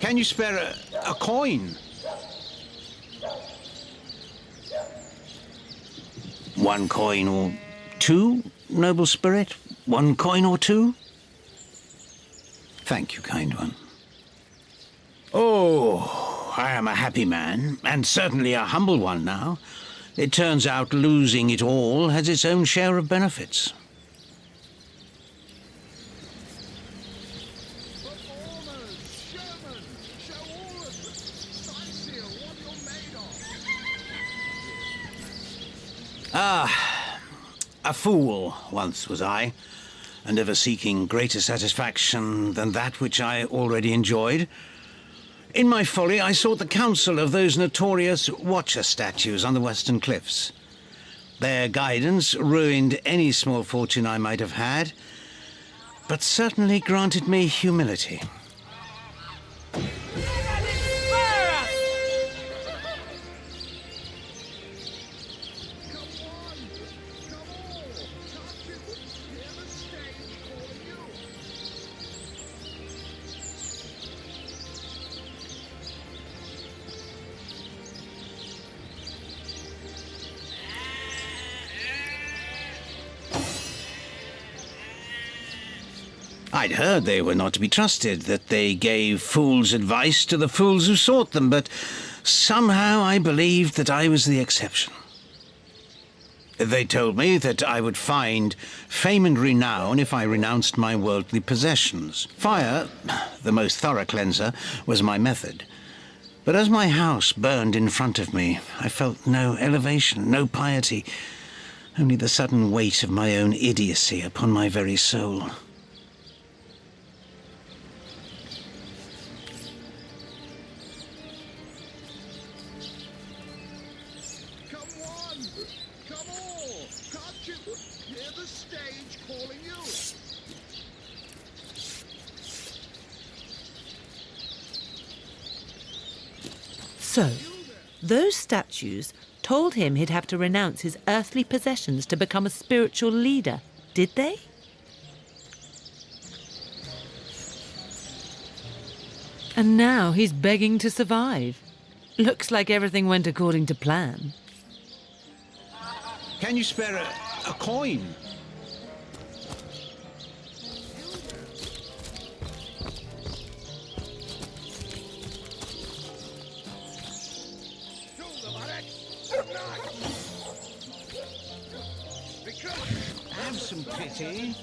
Can you spare a coin? One coin or two, noble spirit? One coin or two? Thank you, kind one. Oh, I am a happy man, and certainly a humble one now. It turns out losing it all has its own share of benefits. A fool once was I, and ever seeking greater satisfaction than that which I already enjoyed. In my folly, I sought the counsel of those notorious Watcher statues on the western cliffs. Their guidance ruined any small fortune I might have had, but certainly granted me humility. I'd heard they were not to be trusted, that they gave fools' advice to the fools who sought them, but somehow I believed that I was the exception. They told me that I would find fame and renown if I renounced my worldly possessions. Fire, the most thorough cleanser, was my method. But as my house burned in front of me, I felt no elevation, no piety, only the sudden weight of my own idiocy upon my very soul. So, those statues told him he'd have to renounce his earthly possessions to become a spiritual leader, did they? And now he's begging to survive. Looks like everything went according to plan. Can you spare a coin? Have some pity.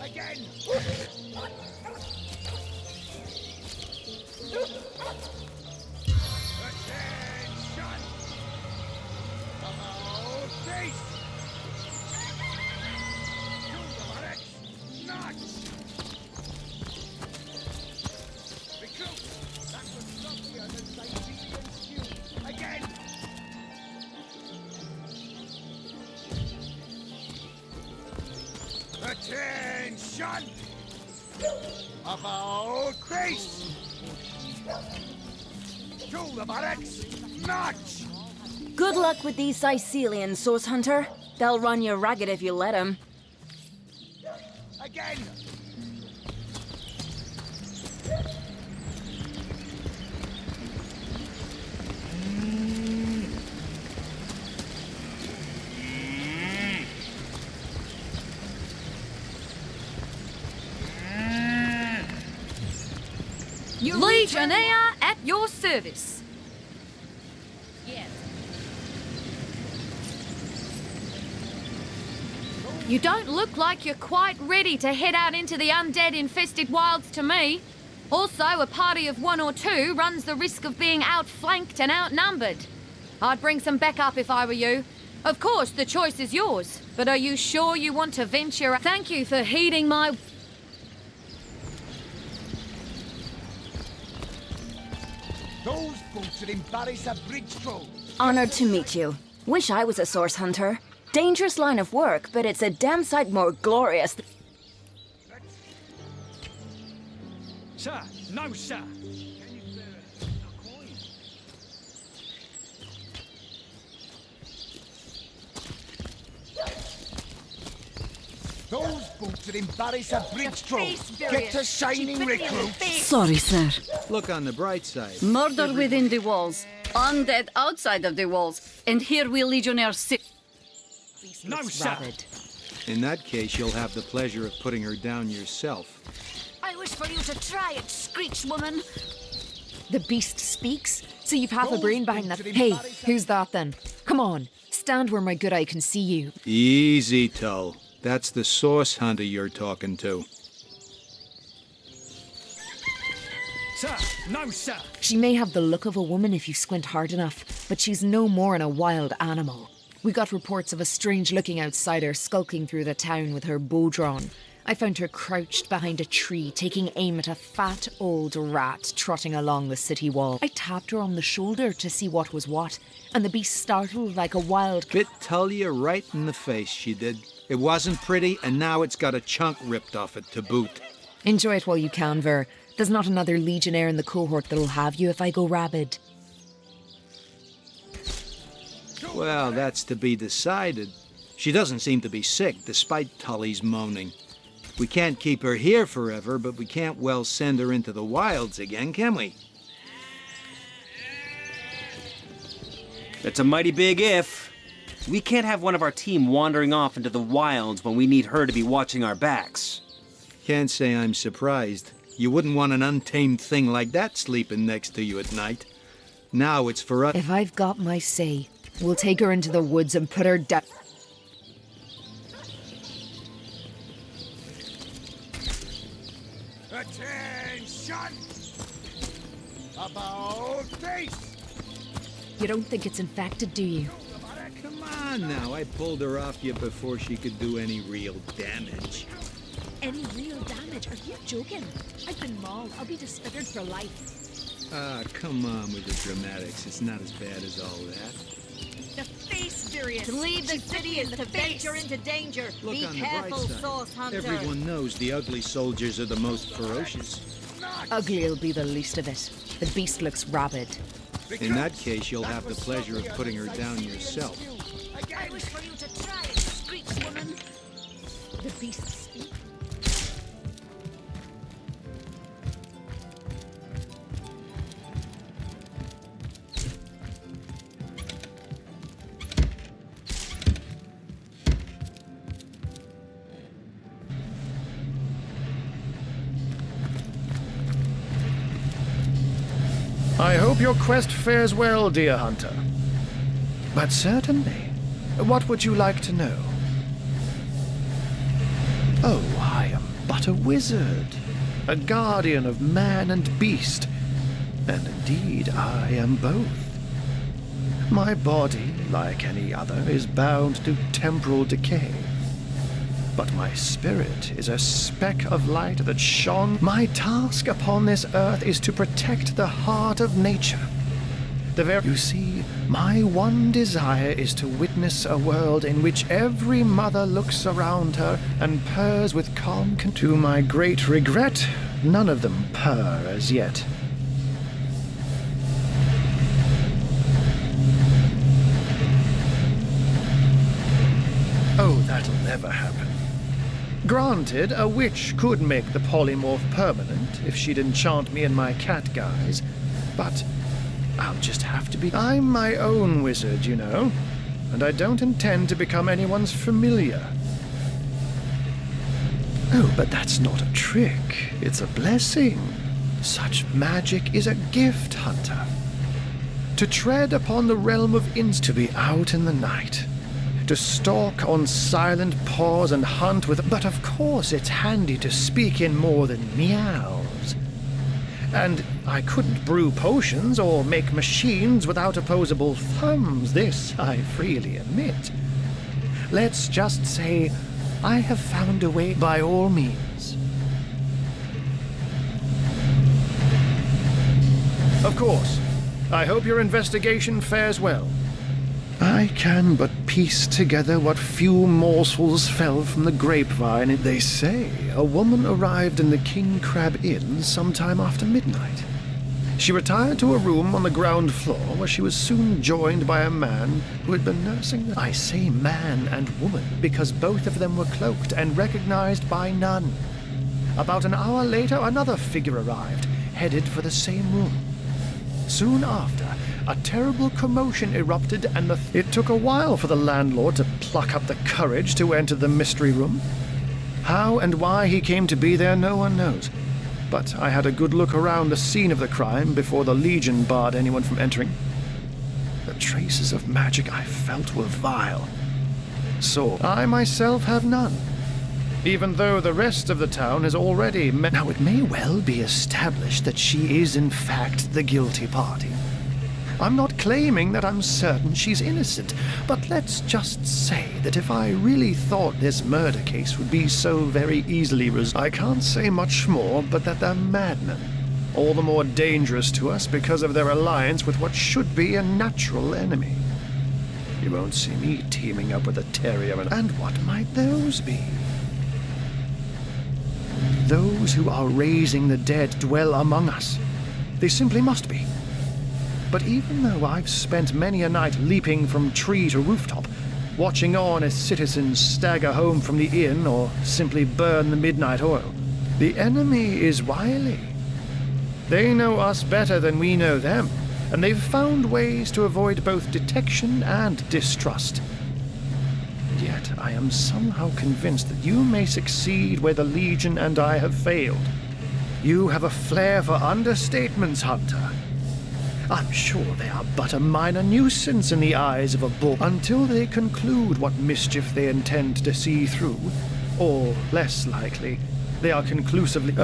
Again. Attention! About face! Nuts! That was luckier than Siberian stew. Again! Attention! About face! To the barracks! March! Good luck with these Sicilians, Source Hunter. They'll run you ragged if you let them. Again! Legionnaire at your service. Yes. You don't look like you're quite ready to head out into the undead-infested wilds to me. Also, a party of one or two runs the risk of being outflanked and outnumbered. I'd bring some backup if I were you. Of course, the choice is yours, but are you sure you want to venture? Thank you for heeding my... Those boots would embarrass a bridge troll. Honored to meet you. Wish I was a Source Hunter. Dangerous line of work, but it's a damn sight more glorious. Sir, no, sir. Those boots to embarrass a bridge troll. Get to shining recruits. Sorry, sir. Look on the bright side. Murder within the walls, undead outside of the walls, and here we legionnaires sit. No, sir. In that case, you'll have the pleasure of putting her down yourself. I wish for you to try it, Screech woman. The beast speaks? So you've half a brain behind that. Hey, who's that then? Come on, stand where my good eye can see you. Easy, Tull. That's the source hunter you're talking to. Sir, no, sir. She may have the look of a woman if you squint hard enough, but she's no more than a wild animal. We got reports of a strange-looking outsider skulking through the town with her bow drawn. I found her crouched behind a tree, taking aim at a fat old rat trotting along the city wall. I tapped her on the shoulder to see what was what, and the beast startled like a wild... Bit Tullia right in the face, she did. It wasn't pretty, and now it's got a chunk ripped off it to boot. Enjoy it while you can, Ver. There's not another legionnaire in the cohort that'll have you if I go rabid. Well, that's to be decided. She doesn't seem to be sick, despite Tully's moaning. We can't keep her here forever, but we can't well send her into the wilds again, can we? That's a mighty big if. We can't have one of our team wandering off into the wilds when we need her to be watching our backs. Can't say I'm surprised. You wouldn't want an untamed thing like that sleeping next to you at night. Now it's for us. If I've got my say, we'll take her into the woods and put her down. Attention! About face! You don't think it's infected, do you? Come on now, I pulled her off you before she could do any real damage. Any real damage? Are you joking? I've been mauled. I'll be disfigured for life. Ah, come on with the dramatics. It's not as bad as all that. The face variant. To leave the city is to venture into danger. Look Be on the careful, bright side. Sauce Hunter. Everyone knows the ugly soldiers are the most ferocious. Ugly'll be the least of it. The beast looks rabid. In that case, you'll have the pleasure of putting her down yourself. I wish for you to try it, Screech woman. The beast speaks. I hope your quest fares well, dear hunter. But certainly, what would you like to know? Oh, I am but a wizard, a guardian of man and beast, and indeed I am both. My body, like any other, is bound to temporal decay. But my spirit is a speck of light that shone. My task upon this earth is to protect the heart of nature. You see, my one desire is to witness a world in which every mother looks around her and purrs with calm content. To my great regret, none of them purr as yet. Oh, that'll never happen. Granted, a witch could make the polymorph permanent if she'd enchant me in my cat guise, but I'll just have to be... I'm my own wizard, you know, and I don't intend to become anyone's familiar. Oh, but that's not a trick. It's a blessing. Such magic is a gift, hunter. To tread upon the realm of to be out in the night. To stalk on silent paws and hunt with... But of course it's handy to speak in more than meows. And I couldn't brew potions or make machines without opposable thumbs, this I freely admit. Let's just say I have found a way by all means. Of course, I hope your investigation fares well. I can but piece together what few morsels fell from the grapevine. They say a woman arrived in the King Crab Inn sometime after midnight. She retired to a room on the ground floor where she was soon joined by a man who had been nursing the... I say man and woman because both of them were cloaked and recognized by none. About an hour later, another figure arrived, headed for the same room. Soon after, a terrible commotion erupted and it took a while for the landlord to pluck up the courage to enter the mystery room. How and why he came to be there, no one knows. But I had a good look around the scene of the crime before the Legion barred anyone from entering. The traces of magic I felt were vile. So I myself have none, even though the rest of the town has already met. Now it may well be established that she is in fact the guilty party. I'm not claiming that I'm certain she's innocent, but let's just say that if I really thought this murder case would be so very easily resolved, I can't say much more but that they're madmen, all the more dangerous to us because of their alliance with what should be a natural enemy. You won't see me teaming up with a terrier, and what might those be? Those who are raising the dead dwell among us. They simply must be. But even though I've spent many a night leaping from tree to rooftop, watching on as citizens stagger home from the inn or simply burn the midnight oil, the enemy is wily. They know us better than we know them, and they've found ways to avoid both detection and distrust. Yet I am somehow convinced that you may succeed where the Legion and I have failed. You have a flair for understatements, Hunter. I'm sure they are but a minor nuisance in the eyes of a bull until they conclude what mischief they intend to see through. Or, less likely, they are conclusively,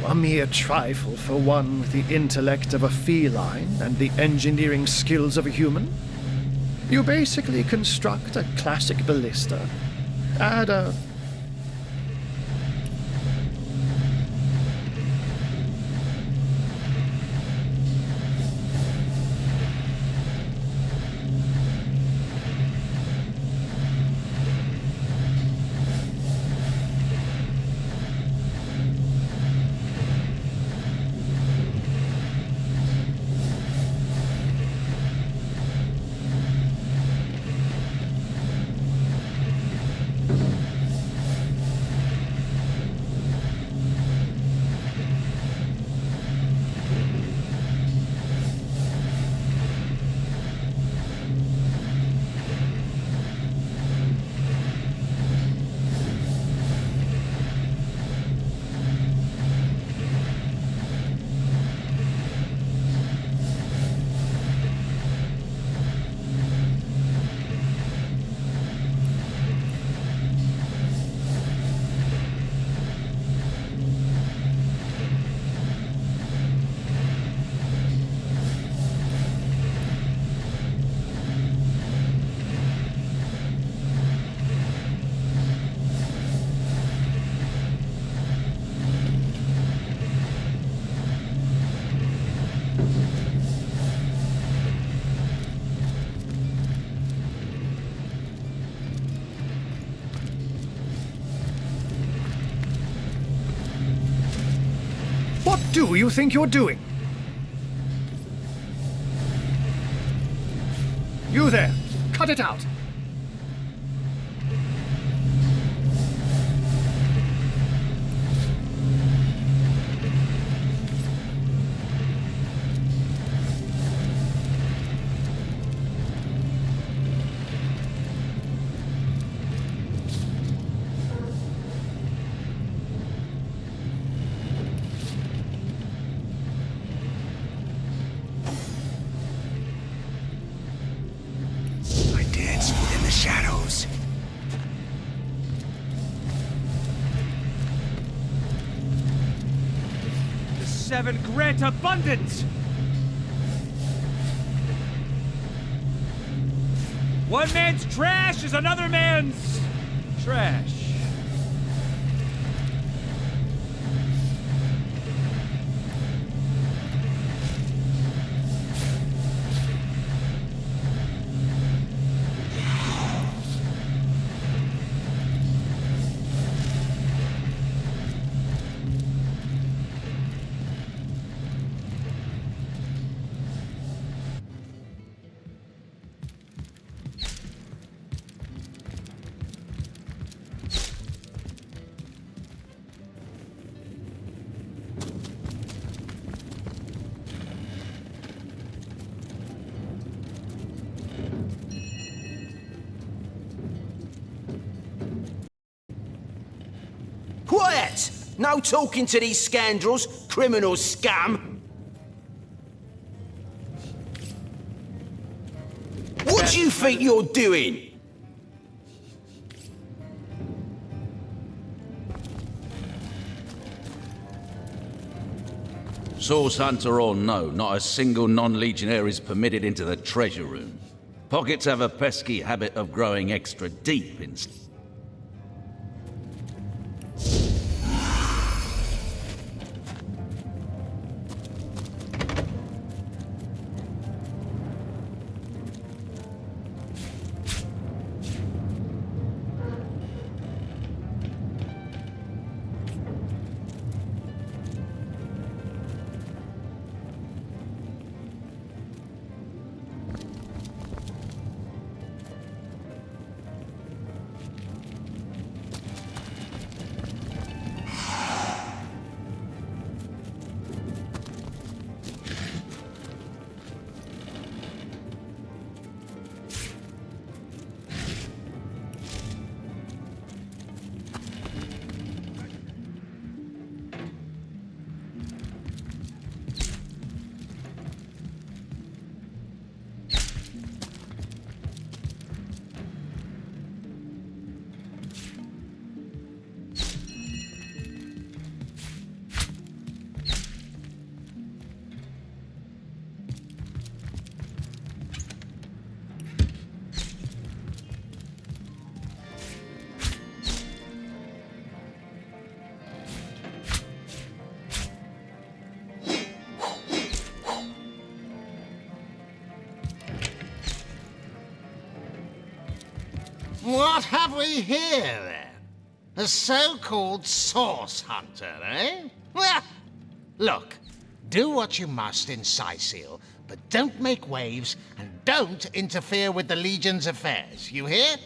a mere trifle for one with the intellect of a feline and the engineering skills of a human. You basically construct a classic ballista, add a... What do you think you're doing? You there! Cut it out! Shadows. The seven grant abundance. One man's trash is another man's trash. No talking to these scoundrels, criminal scum! What do you think you're doing? Source hunter or no, not a single non-legionnaire is permitted into the treasure room. Pockets have a pesky habit of growing extra deep in... What have we here, then? A so-called source hunter, eh? Well, look, do what you must in Sicil, but don't make waves and don't interfere with the Legion's affairs, you hear?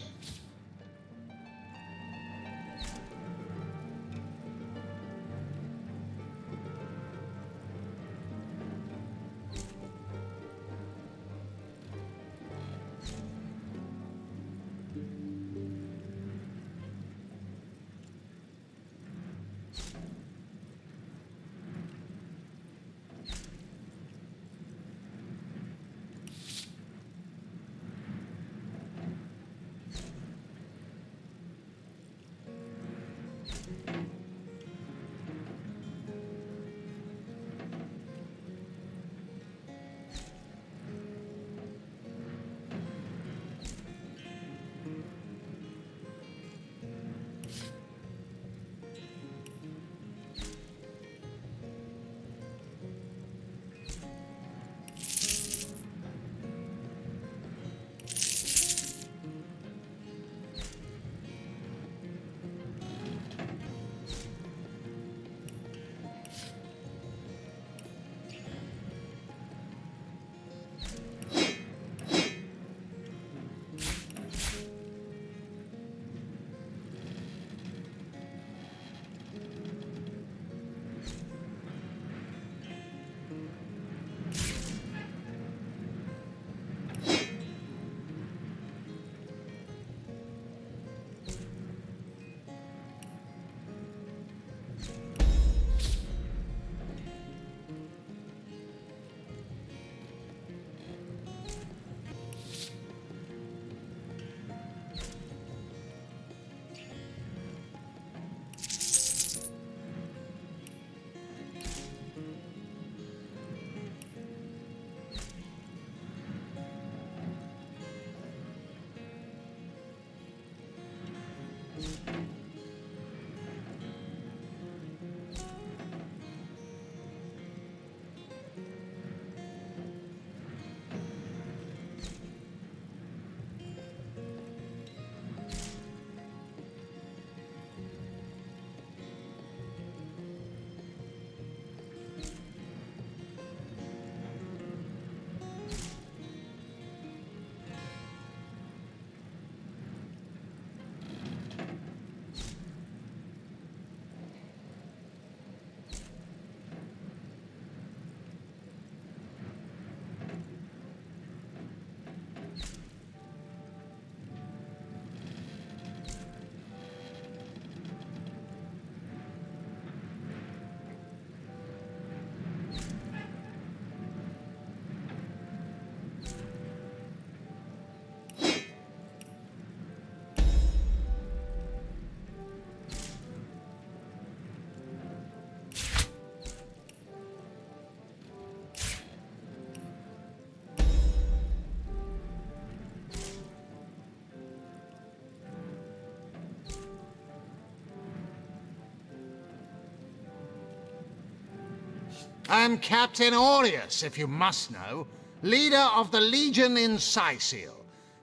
I'm Captain Aureus, if you must know, leader of the Legion in Sicil.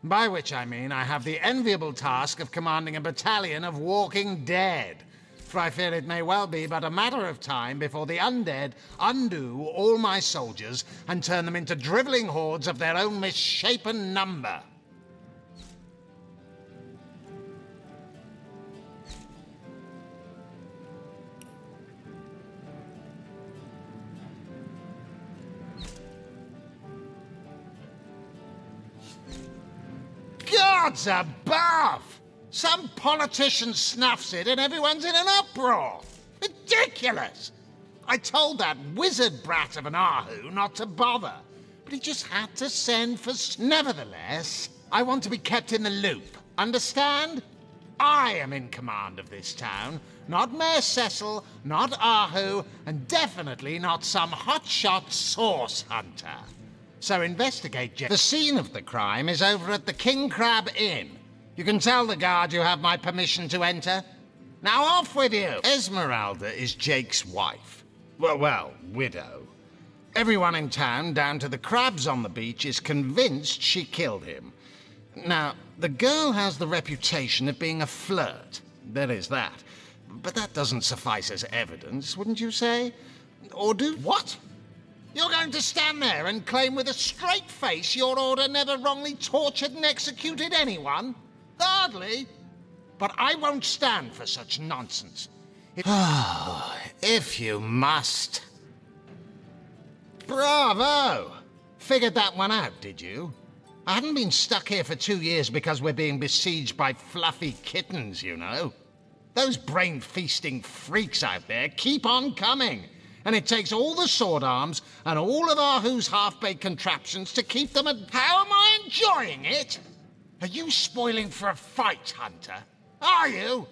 By which I mean I have the enviable task of commanding a battalion of walking dead. For I fear it may well be but a matter of time before the undead undo all my soldiers and turn them into driveling hordes of their own misshapen number. Gods above! Some politician snuffs it and everyone's in an uproar. Ridiculous! I told that wizard brat of an Ahu not to bother, but he just had to send for... Nevertheless, I want to be kept in the loop. Understand? I am in command of this town, not Mayor Cecil, not Ahu, and definitely not some hotshot source hunter. So investigate, Jeff. The scene of the crime is over at the King Crab Inn. You can tell the guard you have my permission to enter. Now off with you! Esmeralda is Jake's wife. Well, widow. Everyone in town, down to the crabs on the beach, is convinced she killed him. Now, the girl has the reputation of being a flirt. There is that. But that doesn't suffice as evidence, wouldn't you say? Or do... What? You're going to stand there and claim with a straight face your order never wrongly tortured and executed anyone? Hardly. But I won't stand for such nonsense. If you must. Bravo! Figured that one out, did you? I haven't been stuck here for 2 years because we're being besieged by fluffy kittens, you know. Those brain-feasting freaks out there keep on coming. And it takes all the sword arms and all of Ahu's half-baked contraptions to keep them at... How am I enjoying it? Are you spoiling for a fight, Hunter? Are you?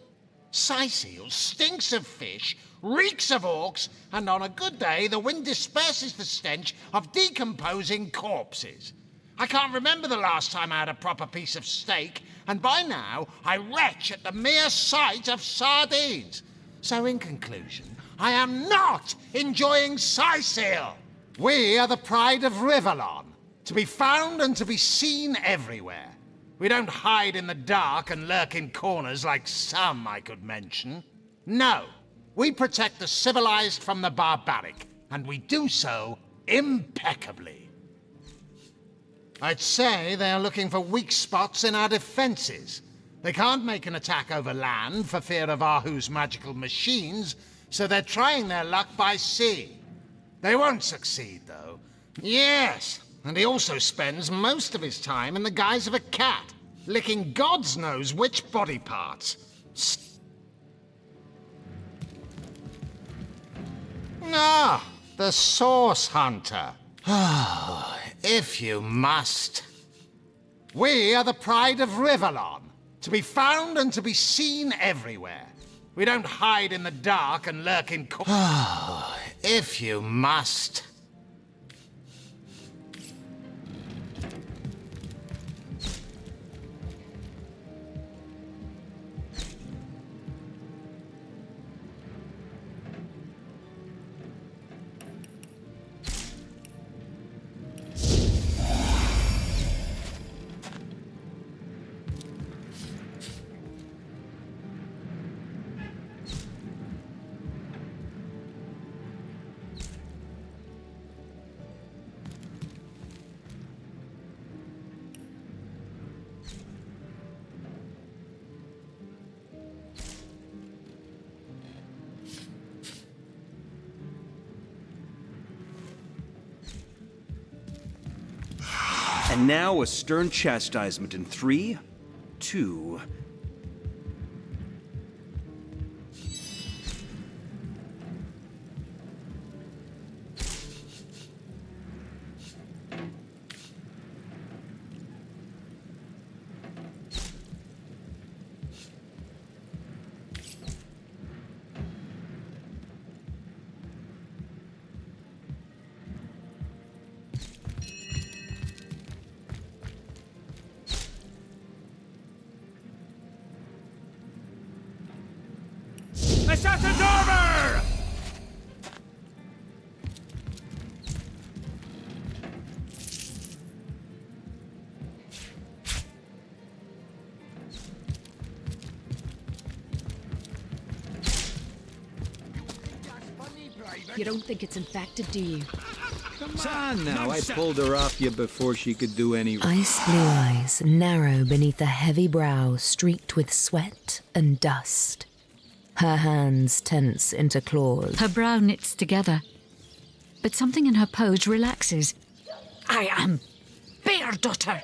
Sicil stinks of fish, reeks of orcs, and on a good day the wind disperses the stench of decomposing corpses. I can't remember the last time I had a proper piece of steak, and by now I retch at the mere sight of sardines. So in conclusion, I am not enjoying Sicil. We are the pride of Rivellon, to be found and to be seen everywhere. We don't hide in the dark and lurk in corners like some I could mention. No, we protect the civilized from the barbaric, and we do so impeccably. I'd say they're looking for weak spots in our defenses. They can't make an attack over land for fear of Ahu's magical machines, so they're trying their luck by sea. They won't succeed, though. Yes, and he also spends most of his time in the guise of a cat, licking God's knows which body parts. Ah, the Source Hunter. If you must. We are the pride of Rivellon, to be found and to be seen everywhere. We don't hide in the dark and lurk in if you must. And now a stern chastisement in 3, 2... Assassin's over! You don't think it's infected, do you? Come on now, I pulled her off you before she could do any... Ice blue eyes, narrow beneath a heavy brow streaked with sweat and dust. Her hands tense into claws. Her brow knits together, but something in her pose relaxes. I am Bear Daughter.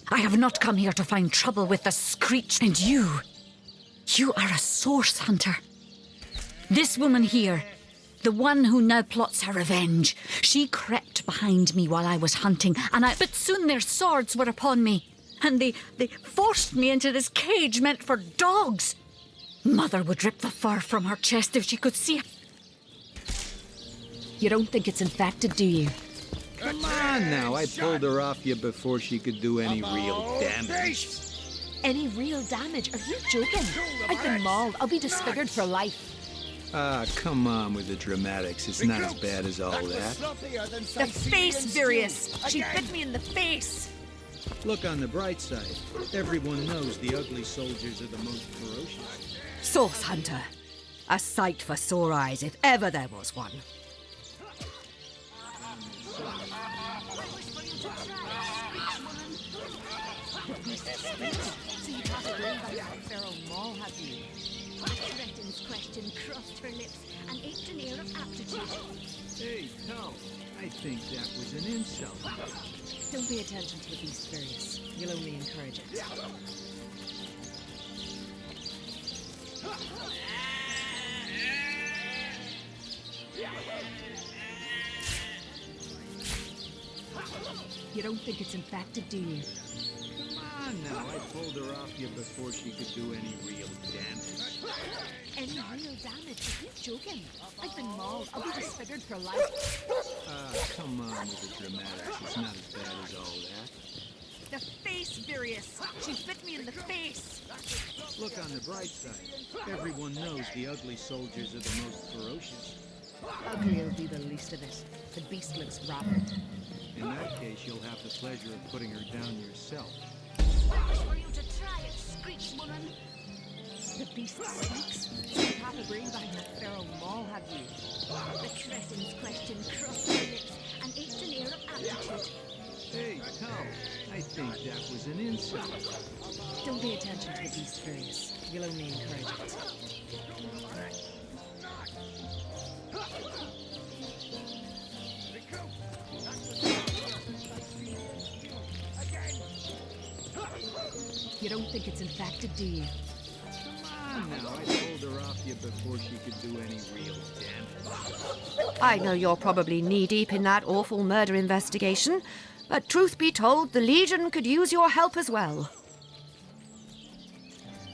I have not come here to find trouble with the Screech, and you are a source hunter. This woman here, the one who now plots her revenge, she crept behind me while I was hunting, but soon their swords were upon me, and they forced me into this cage meant for dogs. Mother would rip the fur from her chest if she could see it. You don't think it's infected, do you? Come on now, I pulled her off you before she could do any real damage. Any real damage? Are you joking? I've been mauled. I'll be disfigured for life. Ah, come on with the dramatics. It's not as bad as all that. The face, Virius! She bit me in the face! Look on the bright side. Everyone knows the ugly soldiers are the most ferocious. Source Hunter. A sight for sore eyes, if ever there was one. Question crossed her lips and ached an air of aptitude. Hey, no. I think that was an insult. Don't pay attention to the beast, Virius. You'll only encourage it. You don't think it's infected, do you? Come on now, I pulled her off you before she could do any real damage. Any real damage? Are you joking? I've been mauled. I'll be disfigured for life. Ah, come on with the dramatics. It's not as bad as all that. The face, Virius! She bit me in the face! Look on the bright side. Everyone knows the ugly soldiers are the most ferocious. Ugly will be the least of it. The beast looks rabid. In that case, you'll have the pleasure of putting her down yourself. For you to try it, Screech woman! The beast speaks? So you have a brain behind that feral maul, have you? The cretin's question crossed her lips and ached an air of aptitude. Hey, Tom, I think that was an insult. Don't pay attention to the beast, Virius. You'll only encourage it. You don't think it's infected, do you? Come on now, I pulled her off you before she could do any real damage. I know you're probably knee-deep in that awful murder investigation, but truth be told, the Legion could use your help as well.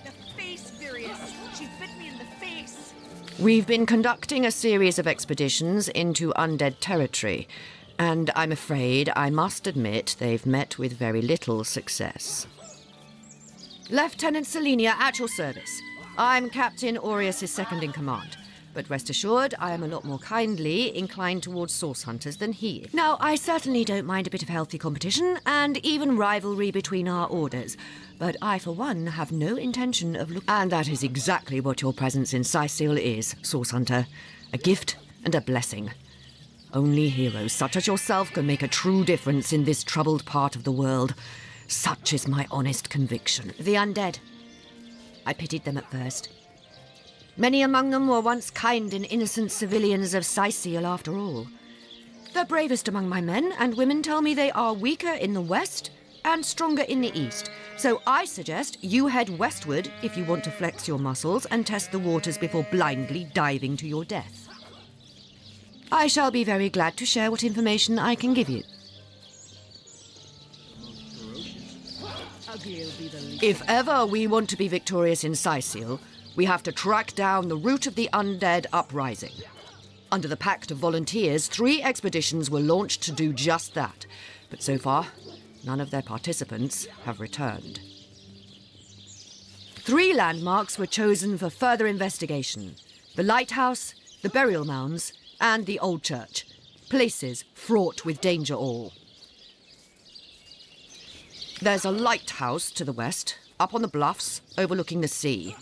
The face, Virius! She bit me in the face! We've been conducting a series of expeditions into undead territory, and I'm afraid I must admit they've met with very little success. Lieutenant Selenia, at your service. I'm Captain Aureus' second-in-command, but rest assured I am a lot more kindly inclined towards source hunters than he is. Now, I certainly don't mind a bit of healthy competition and even rivalry between our orders, but I, for one, have no intention of looking... And that is exactly what your presence in Sicil is, source hunter. A gift and a blessing. Only heroes such as yourself can make a true difference in this troubled part of the world. Such is my honest conviction. The undead. I pitied them at first. Many among them were once kind and innocent civilians of Sicil, after all. The bravest among my men and women tell me they are weaker in the west and stronger in the east. So I suggest you head westward if you want to flex your muscles and test the waters before blindly diving to your death. I shall be very glad to share what information I can give you. If ever we want to be victorious in Sicil, we have to track down the root of the undead uprising. Under the Pact of Volunteers, 3 expeditions were launched to do just that. But so far, none of their participants have returned. 3 landmarks were chosen for further investigation. The lighthouse, the burial mounds, and the old church. Places fraught with danger all. There's a lighthouse to the west, up on the bluffs, overlooking the sea.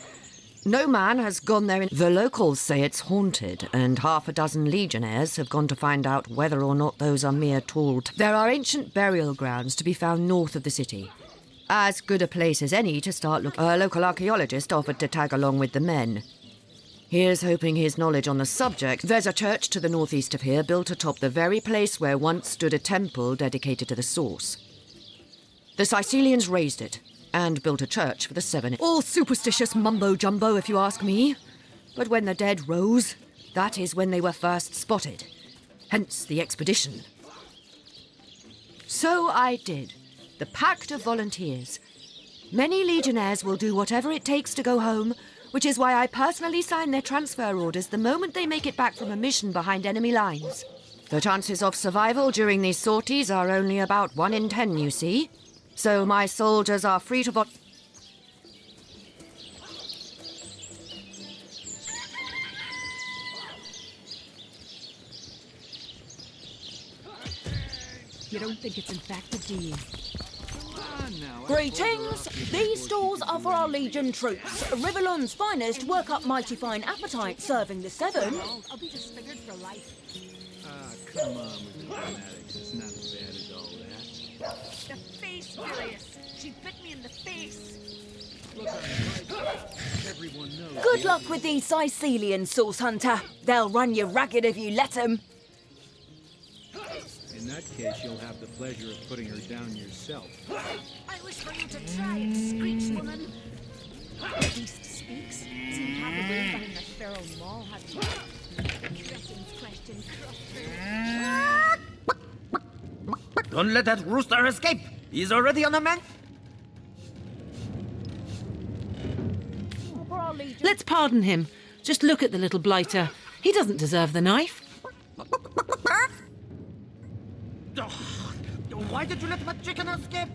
No man has gone there. The locals say it's haunted, and half a dozen legionnaires have gone to find out whether or not those are mere tall... There are ancient burial grounds to be found north of the city. As good a place as any to start looking. A local archaeologist offered to tag along with the men. Here's hoping his knowledge on the subject. There's a church to the northeast of here, built atop the very place where once stood a temple dedicated to the source. The Sicilians raised it, and built a church for the seven. All superstitious mumbo-jumbo, if you ask me. But when the dead rose, that is when they were first spotted. Hence the expedition. So I did. The Pact of Volunteers. Many legionnaires will do whatever it takes to go home, which is why I personally sign their transfer orders the moment they make it back from a mission behind enemy lines. The chances of survival during these sorties are only about 1 in 10, you see. So my soldiers are free to You don't think it's infected, do you? Greetings! These stalls are for our Legion troops. Rivellon's finest work up mighty fine appetite serving the seven. I'll be disfigured for life. Come on with the dramatics. It's not as bad as all that. The face furious. She bit me in the face. Look, I'm right. Everyone knows. Good luck with these Sicilian source hunter. They'll run you ragged if you let them. In that case, you'll have the pleasure of putting her down yourself. I wish for you to try it, Screech woman. The beast speaks. Seem half away behind the feral maw, have you? Cretin's question crushed. Don't let that rooster escape! He's already on the man! Let's pardon him. Just look at the little blighter. He doesn't deserve the knife. Why did you let my chicken escape?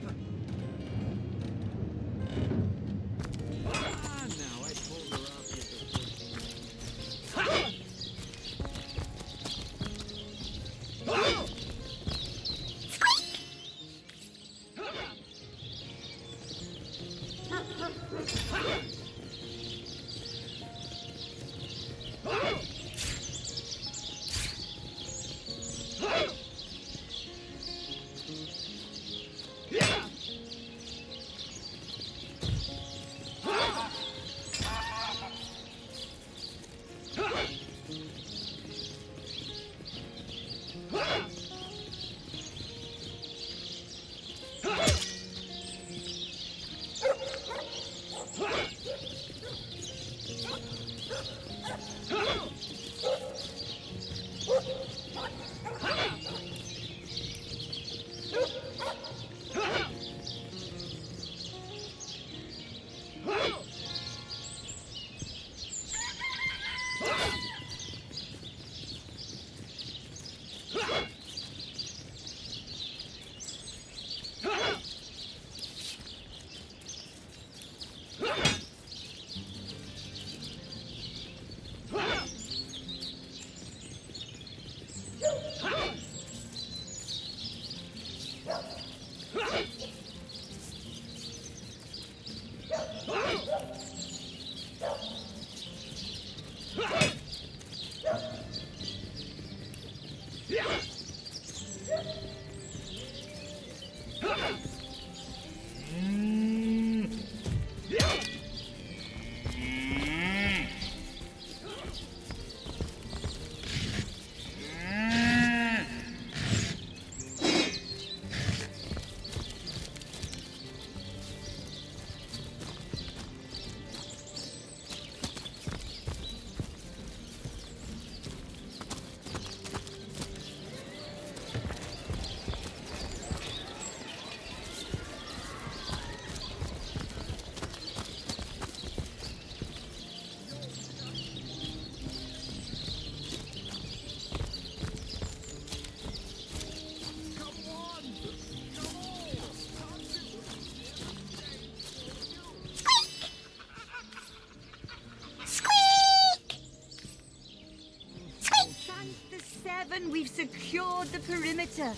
We've secured the perimeter.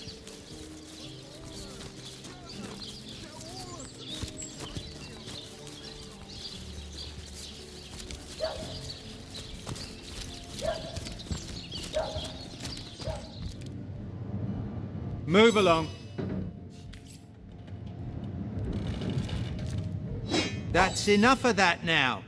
Move along. That's enough of that now.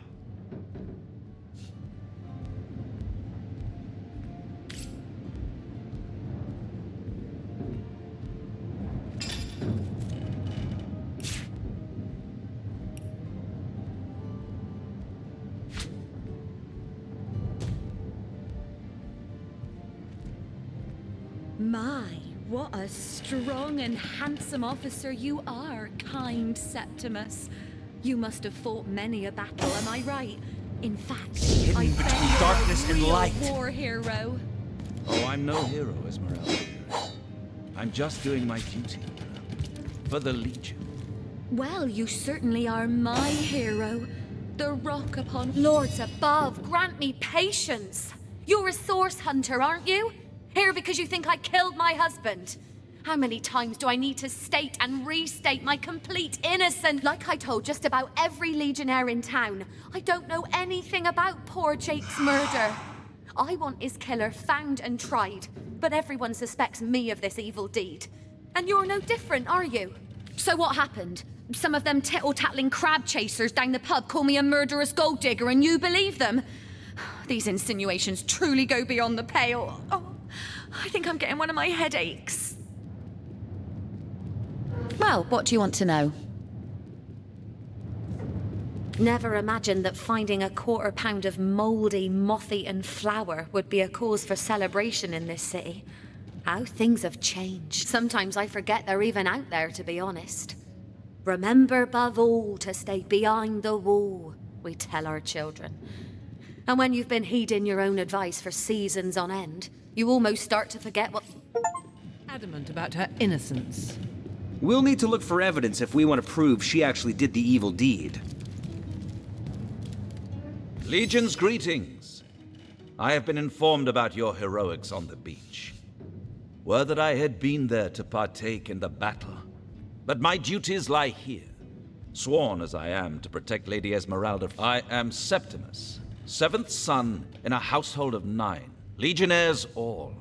My, what a strong and handsome officer you are, kind Septimus. You must have fought many a battle, am I right? In fact, I bet between you're darkness a and real light. war hero. Oh, I'm no hero, Esmeralda. I'm just doing my duty, for the Legion. Well, you certainly are my hero. The rock upon lords above. Grant me patience. You're a source hunter, aren't you? Here because you think I killed my husband. How many times do I need to state and restate my complete innocence? Like I told just about every legionnaire in town, I don't know anything about poor Jake's murder. I want his killer found and tried, but everyone suspects me of this evil deed. And you're no different, are you? So what happened? Some of them tittle-tattling crab chasers down the pub call me a murderous gold digger and you believe them? These insinuations truly go beyond the pale. Oh, I think I'm getting one of my headaches. Well, what do you want to know? Never imagined that finding a £1/4 of mouldy, moth-eaten flour would be a cause for celebration in this city. How things have changed. Sometimes I forget they're even out there, to be honest. Remember above all to stay behind the wall, we tell our children. And when you've been heeding your own advice for seasons on end, you almost start to forget what... Adamant about her innocence. We'll need to look for evidence if we want to prove she actually did the evil deed. Legion's greetings. I have been informed about your heroics on the beach. Were that I had been there to partake in the battle. But my duties lie here. Sworn as I am to protect Lady Esmeralda, I am Septimus, 7th son in a household of 9, legionnaires all.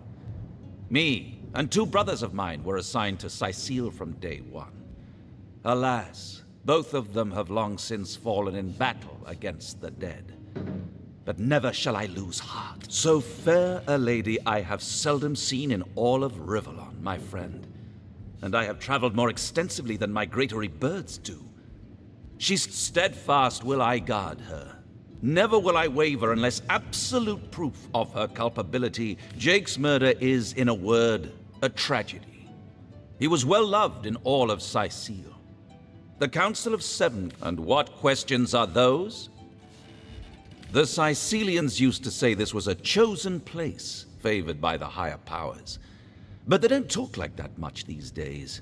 Me and 2 brothers of mine were assigned to Sicile from day one. Alas, both of them have long since fallen in battle against the dead. But never shall I lose heart. So fair a lady I have seldom seen in all of Rivellon, my friend. And I have traveled more extensively than migratory birds do. She's steadfast will I guard her. Never will I waver unless absolute proof of her culpability. Jake's murder is, in a word, a tragedy. He was well loved in all of Sicile. The Council of 7, and what questions are those? The Sicilians used to say this was a chosen place, favored by the higher powers. But they don't talk like that much these days.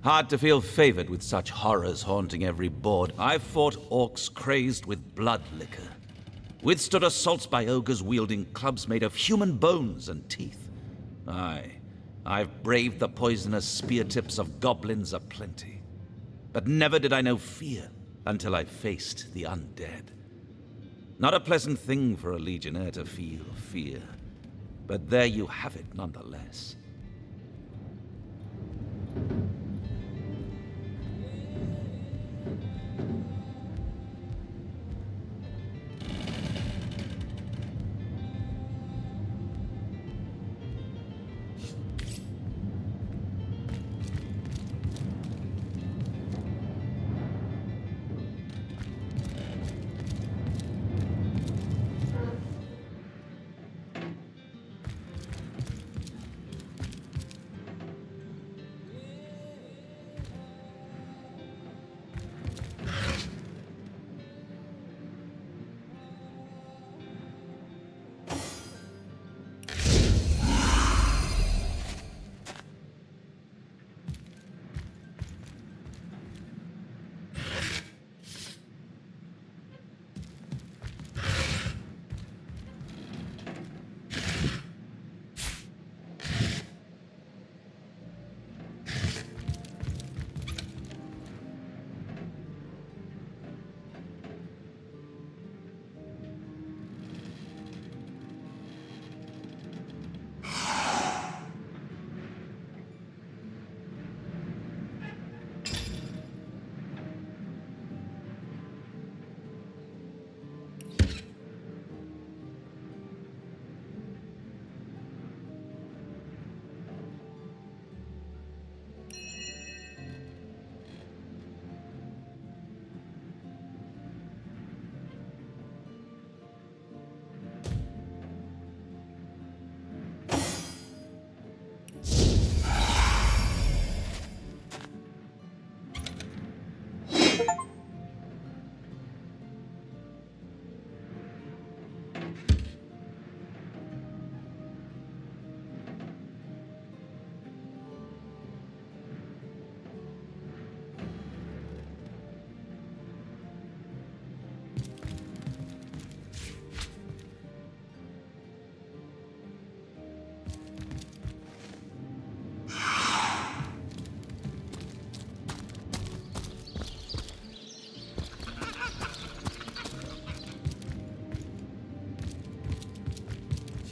Hard to feel favored with such horrors haunting every board. I've fought orcs crazed with blood liquor. Withstood assaults by ogres wielding clubs made of human bones and teeth. Aye, I've braved the poisonous spear tips of goblins aplenty. But never did I know fear until I faced the undead. Not a pleasant thing for a legionnaire to feel fear. But there you have it nonetheless.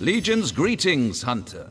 Legion's greetings, Hunter.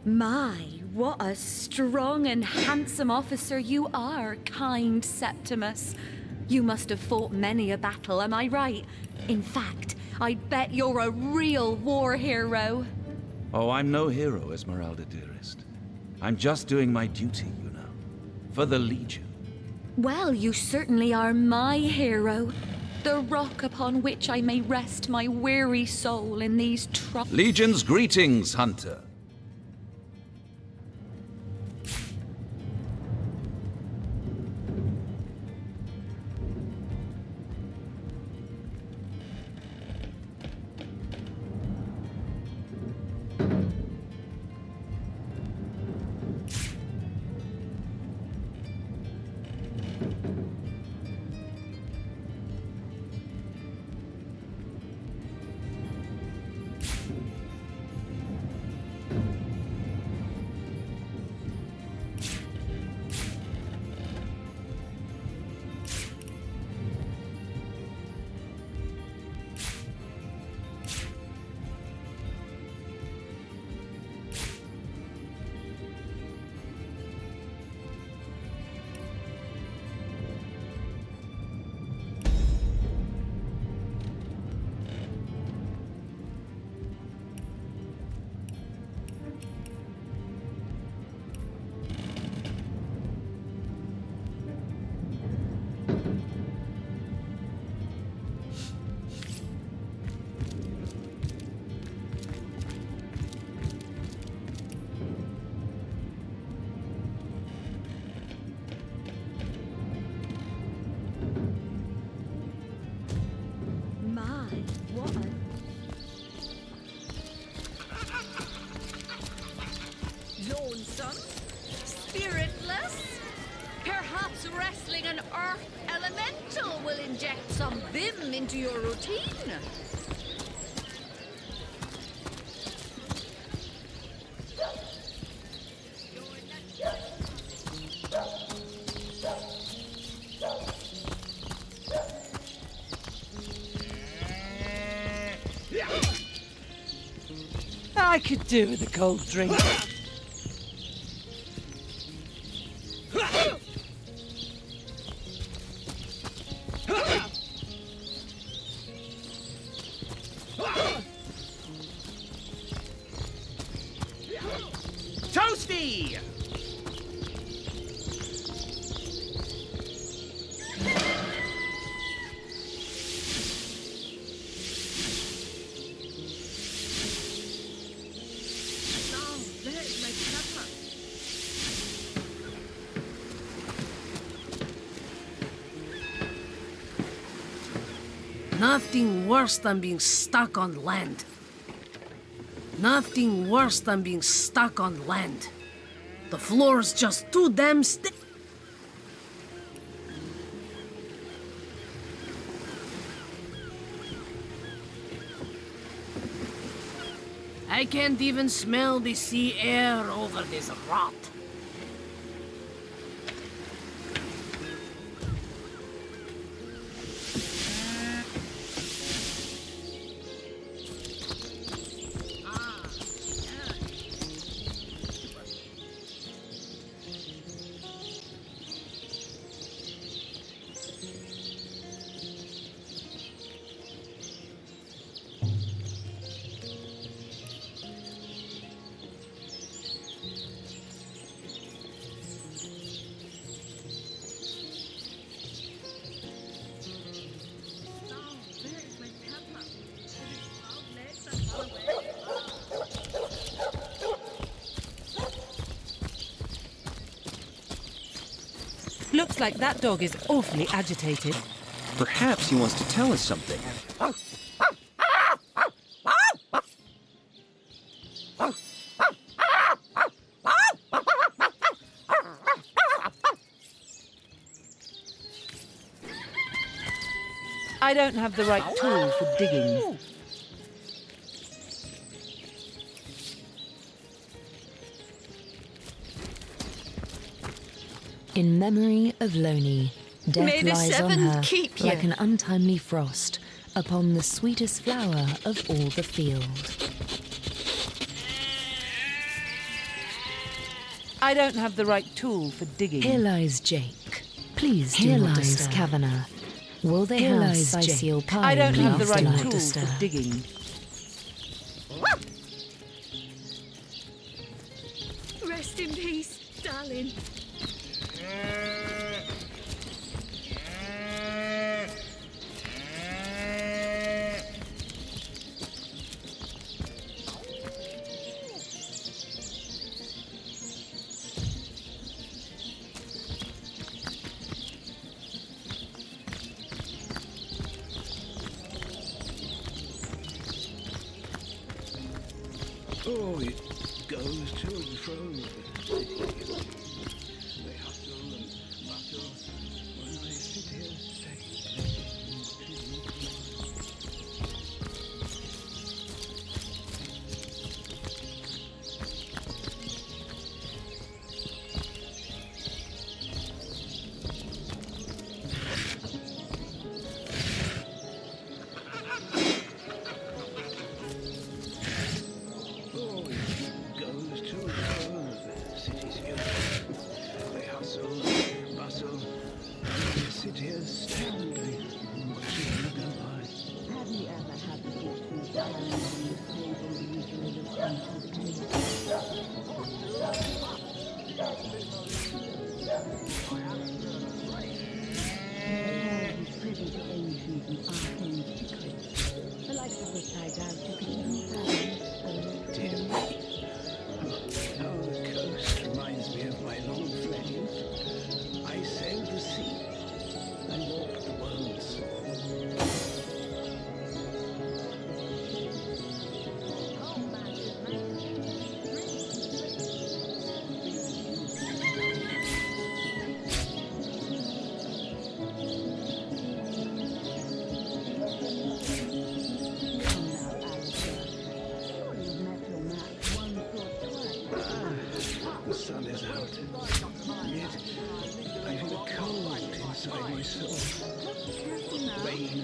My, what a strong and handsome officer you are, kind Septimus. You must have fought many a battle, am I right? In fact, I bet you're a real war hero. Oh, I'm no hero, Esmeralda dearest. I'm just doing my duty, you know. For the Legion. Well, you certainly are my hero. The rock upon which I may rest my weary soul in these troubles. Legion's greetings, Hunter. Lonesome? Spiritless? Perhaps wrestling an earth elemental will inject some vim into your routine. I could do with a cold drink. Toasty! Nothing worse than being stuck on land. Nothing worse than being stuck on land. The floor's just too damn stiff. I can't even smell the sea air over this rot. Looks like that dog is awfully agitated. Perhaps he wants to tell us something. I don't have the right tool for digging. In memory of Loni, death May the lies on seven her keep like you. an untimely frost upon the sweetest flower of all the field. I don't have the right tool for digging. Here lies Jake. Please do Here not lies disturb. Kavanagh. Will they Here have lies Sicil Jake. pie? I don't have the Please do right not tool disturb. for digging. Rest in peace, darling. Oh, it goes to and fro. They hustle and bustle when I sit here The sun is out, yet I feel cold inside my soul. Rain and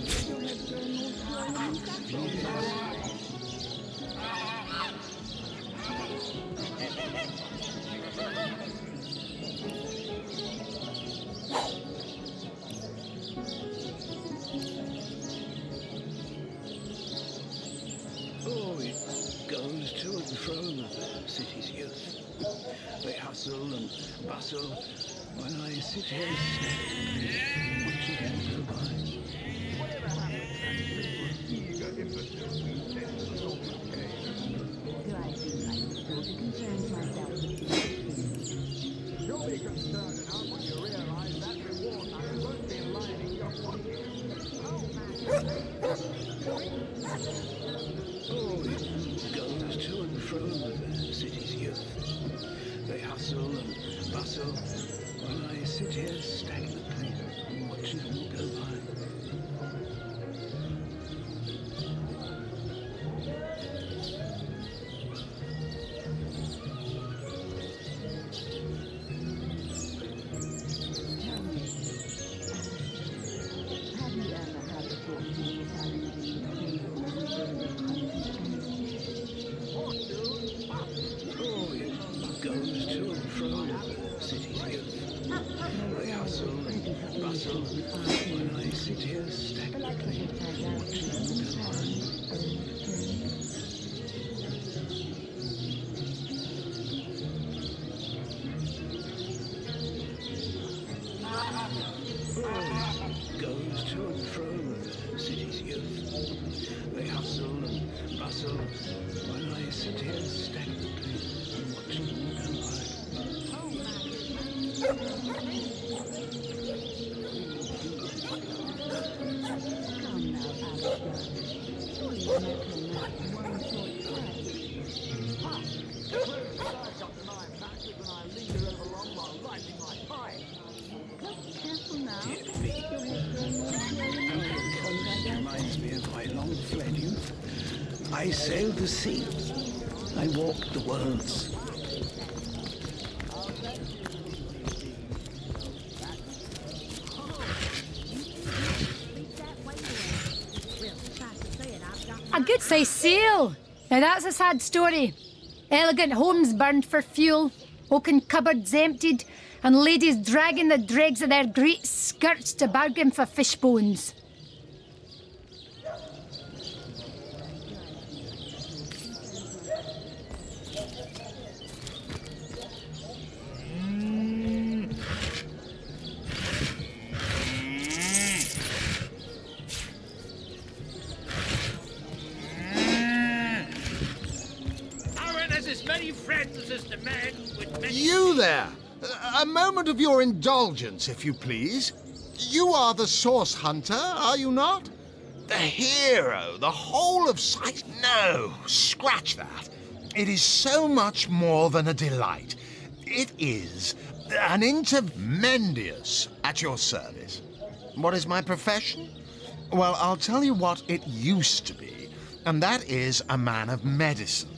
oh, it goes to and fro the city's youth. They hustle and bustle when I sit here staring, watching them go by. Whatever happened to that little eager impetus we sent to the Do I seem like the sort to concern myself with these? You'll be concerned enough when you realize that reward money won't be lining your pocket. Oh, man. sit here stagnantly watching them all go by. Goes to and fro the city's youth. They hustle and bustle when I sit here stagnantly watching them go by. Goes to and fro the city's youth. They hustle and bustle when I sit here stagnantly watching them go by. Reminds me of my long-fled youth. I sailed the sea. I walked the worlds. A good-sized sail. Now that's a sad story. Elegant homes burned for fuel, oaken cupboards emptied, and ladies dragging the dregs of their great skirts to bargain for fish bones. You there! A moment of your indulgence, if you please. You are the source hunter, are you not? The hero, the whole of sight. No, scratch that. It is so much more than a delight. It is an intermendius at your service. What is my profession? Well, I'll tell you what it used to be, and that is a man of medicine.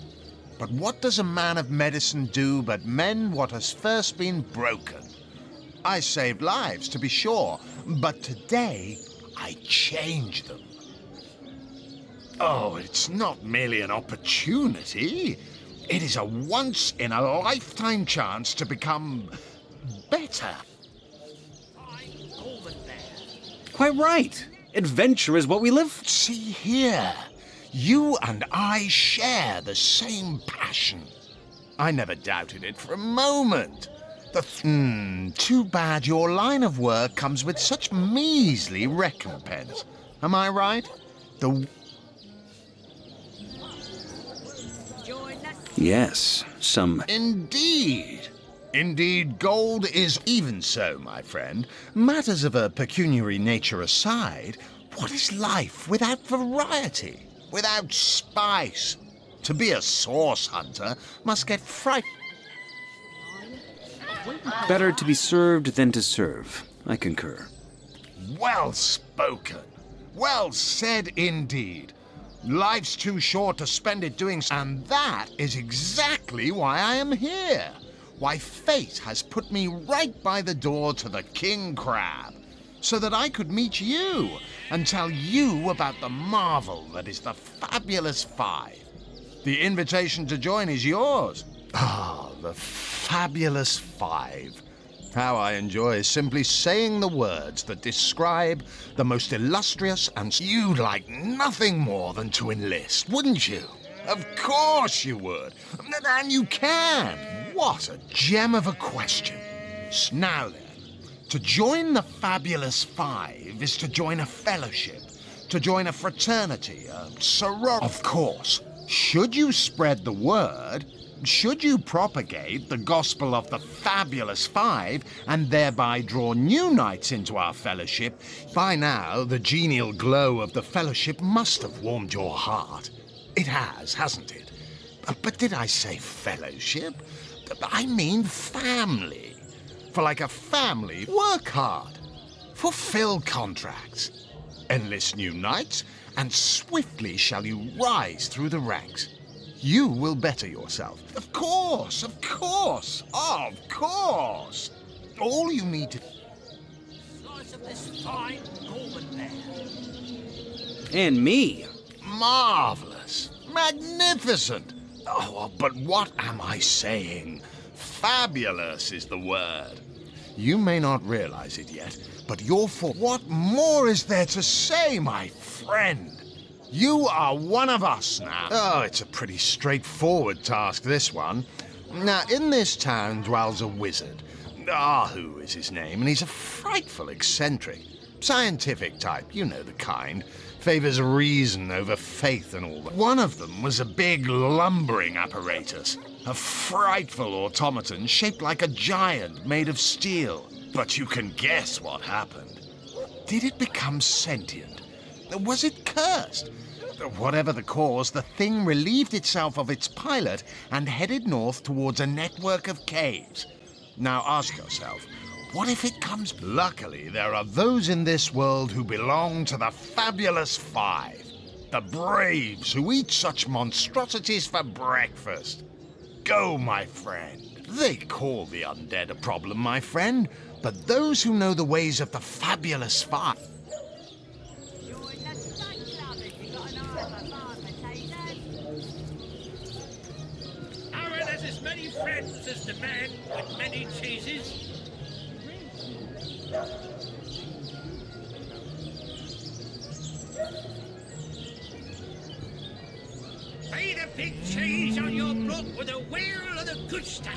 But what does a man of medicine do but mend what has first been broken? I saved lives, to be sure, but today I change them. Oh, it's not merely an opportunity. It is a once-in-a-lifetime chance to become better. Quite right. Adventure is what we live for. See here. You and I share the same passion. I never doubted it for a moment. Too bad your line of work comes with such measly recompense. Am I right? Yes, some... Indeed. Indeed, gold is even so, my friend. Matters of a pecuniary nature aside, what is life without variety? Without spice? To be a source hunter must get frightened. Better to be served than to serve. I concur. Well spoken. Well said indeed. Life's too short to spend it doing so, and that is exactly why I am here. Why fate has put me right by the door to the King Crab, so that I could meet you and tell you about the marvel that is the Fabulous Five. The invitation to join is yours. Ah, the Fabulous Five. How I enjoy simply saying the words that describe the most illustrious, and you'd like nothing more than to enlist, wouldn't you? Of course you would. And you can. What a gem of a question. Now then, to join the Fabulous Five is to join a fellowship, to join a fraternity, a sorority. Of course, should you spread the word, should you propagate the gospel of the Fabulous Five and thereby draw new knights into our fellowship, by now the genial glow of the fellowship must have warmed your heart. It has, hasn't it? But did I say fellowship? I mean family. For like a family, work hard. Fulfill contracts. Enlist new knights, and swiftly shall you rise through the ranks. You will better yourself. Of course, of course, of course. All you need to... Slice of this fine golden bear. And me. Marvelous. Magnificent. Oh, but what am I saying? Fabulous is the word. You may not realize it yet, but you're for... What more is there to say, my friend? You are one of us now. Oh, it's a pretty straightforward task, this one. Now, in this town dwells a wizard. Ahu is his name, and he's a frightful eccentric. Scientific type, you know the kind. Favors reason over faith and all that. One of them was a big lumbering apparatus. A frightful automaton shaped like a giant made of steel. But you can guess what happened. Did it become sentient? Was it cursed? Whatever the cause, the thing relieved itself of its pilot and headed north towards a network of caves. Now ask yourself, what if it comes... Luckily, there are those in this world who belong to the Fabulous Five. The braves who eat such monstrosities for breakfast. Go, my friend. They call the undead a problem, my friend, but those who know the ways of the Fabulous Five... Aaron has as many friends as the man with many cheeses. Pay the big cheese on your block with a wheel of the good stuff.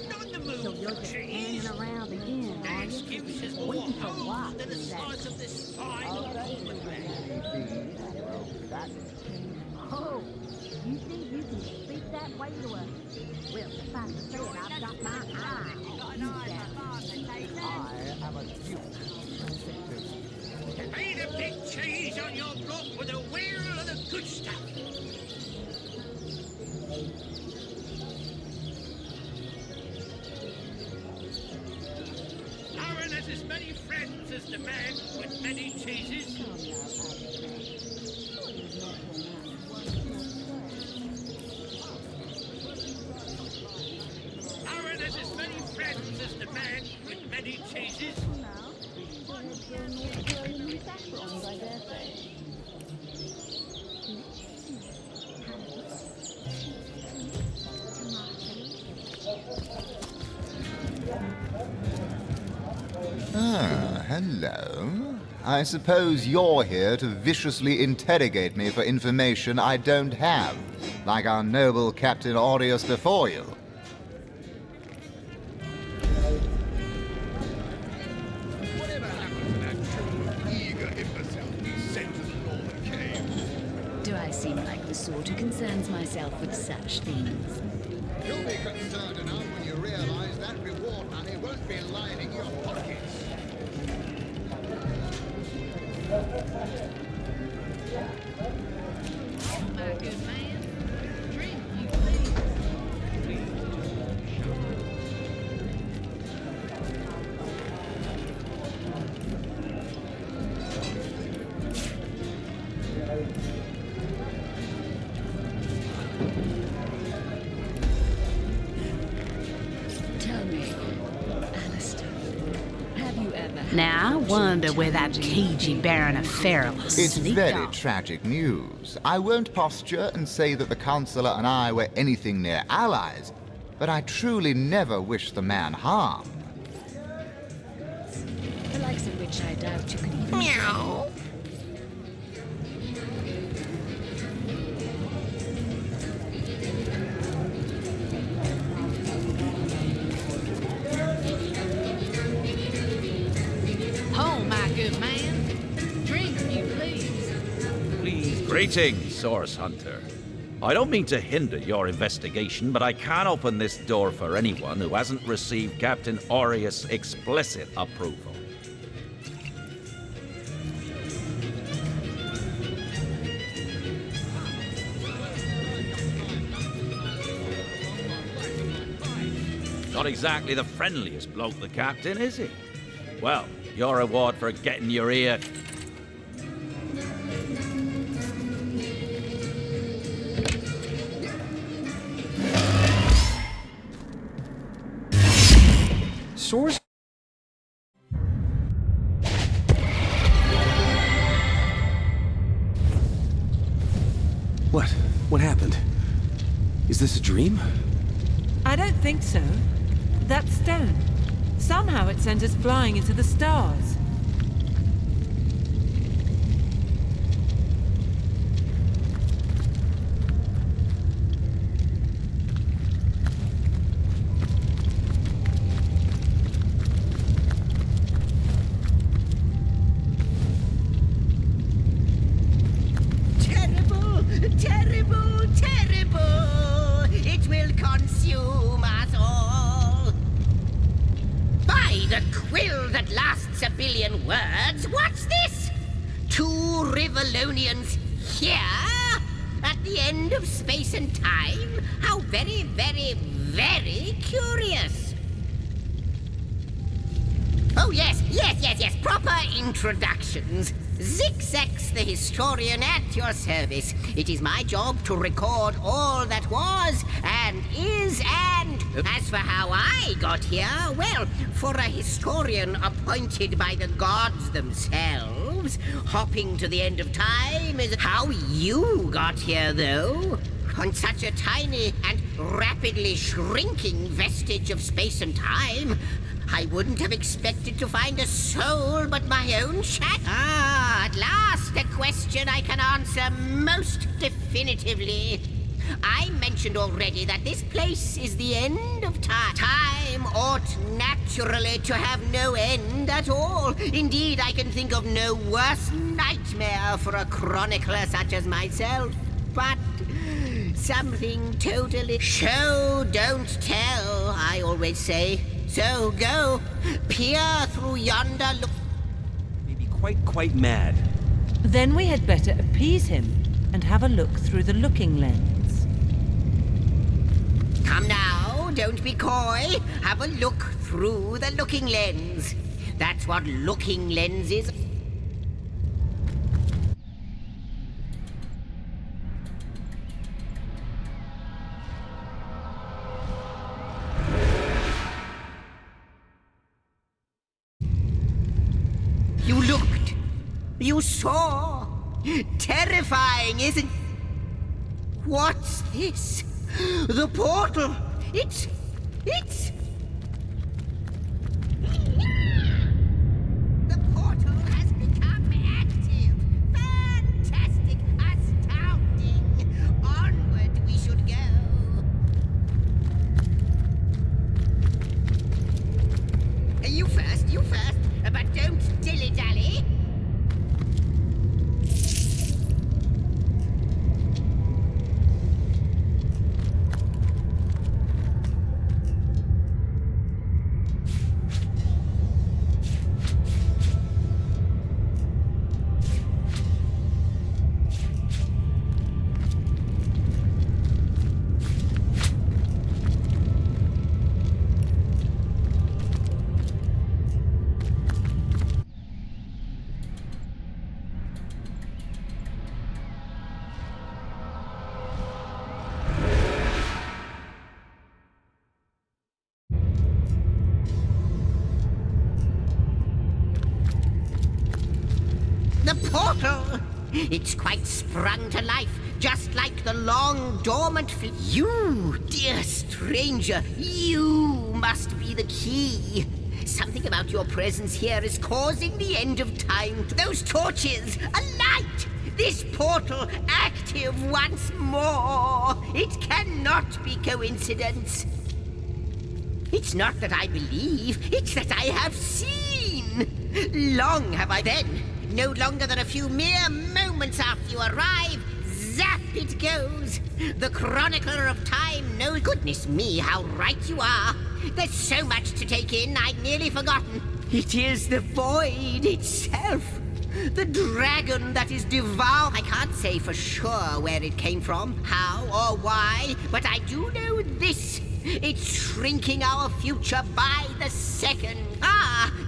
Not in the mood for cheese. Around again, excuses more harm than a slice of this fine golden bear. Oh, you think you can speak that way to us? Well, suffice to say, I've got my eye on you, I am a duke. Pay the big cheese on your block with a wheel of the good stuff. Aaron has as many friends as the man with many cheeses. Aaron has as many friends as the man with many cheeses. Ah, hello. I suppose you're here to viciously interrogate me for information I don't have, like our noble Captain Aureus before you. Do I seem like the sort who concerns myself with such things? You'll be concerned enough when you realize that reward money won't be lining your pockets. My good man, drink you Tell me, Alistair, have you ever... Now, I wonder where that cagey Baron of Ferrell It's sneaked very off. tragic news. I won't posture and say that the Chancellor and I were anything near allies, but I truly never wish the man harm. The likes of which I doubt you could even... Meow. Oh, my good man. Drink, you please. Please. Greetings, Source Hunter. I don't mean to hinder your investigation, but I can't open this door for anyone who hasn't received Captain Aureus' explicit approval. Not exactly the friendliest bloke, the captain, is he? Well, your reward for getting your ear... Source? What? What happened? Is this a dream? I don't think so. That stone. Somehow it sent us flying into the stars. Terrible, terrible, terrible! It will consume us all. By the quill that lasts a billion words, what's this? 2 Rivalonians here? At the end of space and time? How very, very, very curious. Oh, yes, proper introductions. Zixex the historian at your service. It is my job to record all that was and is and... As for how I got here, well, for a historian appointed by the gods themselves, hopping to the end of time is... How you got here, though? On such a tiny and rapidly shrinking vestige of space and time, I wouldn't have expected to find a soul but my own chat. Ah, at last a question I can answer most definitively. I mentioned already that this place is the end of time. Time ought naturally to have no end at all. Indeed, I can think of no worse nightmare for a chronicler such as myself. But something totally... Show, don't tell, I always say. So go, peer through yonder look... Maybe quite mad. Then we had better appease him and have a look through the looking lens. Come now, don't be coy. Have a look through the looking lens. That's what looking lens is. You looked. You saw. Terrifying, isn't... What's this? The portal. It's... The portal has become active. Fantastic. Astounding. Onward we should go. You first. But don't dilly-dally. The portal! It's quite sprung to life, just like the long dormant You, dear stranger, you must be the key. Something about your presence here is causing the end of time. Those torches, alight! This portal active once more. It cannot be coincidence. It's not that I believe, it's that I have seen. Long have I then. No longer than a few mere moments after you arrive, zap it goes. The chronicler of time knows. Goodness me, how right you are. There's so much to take in, I'd nearly forgotten. It is the void itself. The dragon that is devoured. I can't say for sure where it came from, how or why, but I do know this. It's shrinking our future by the second.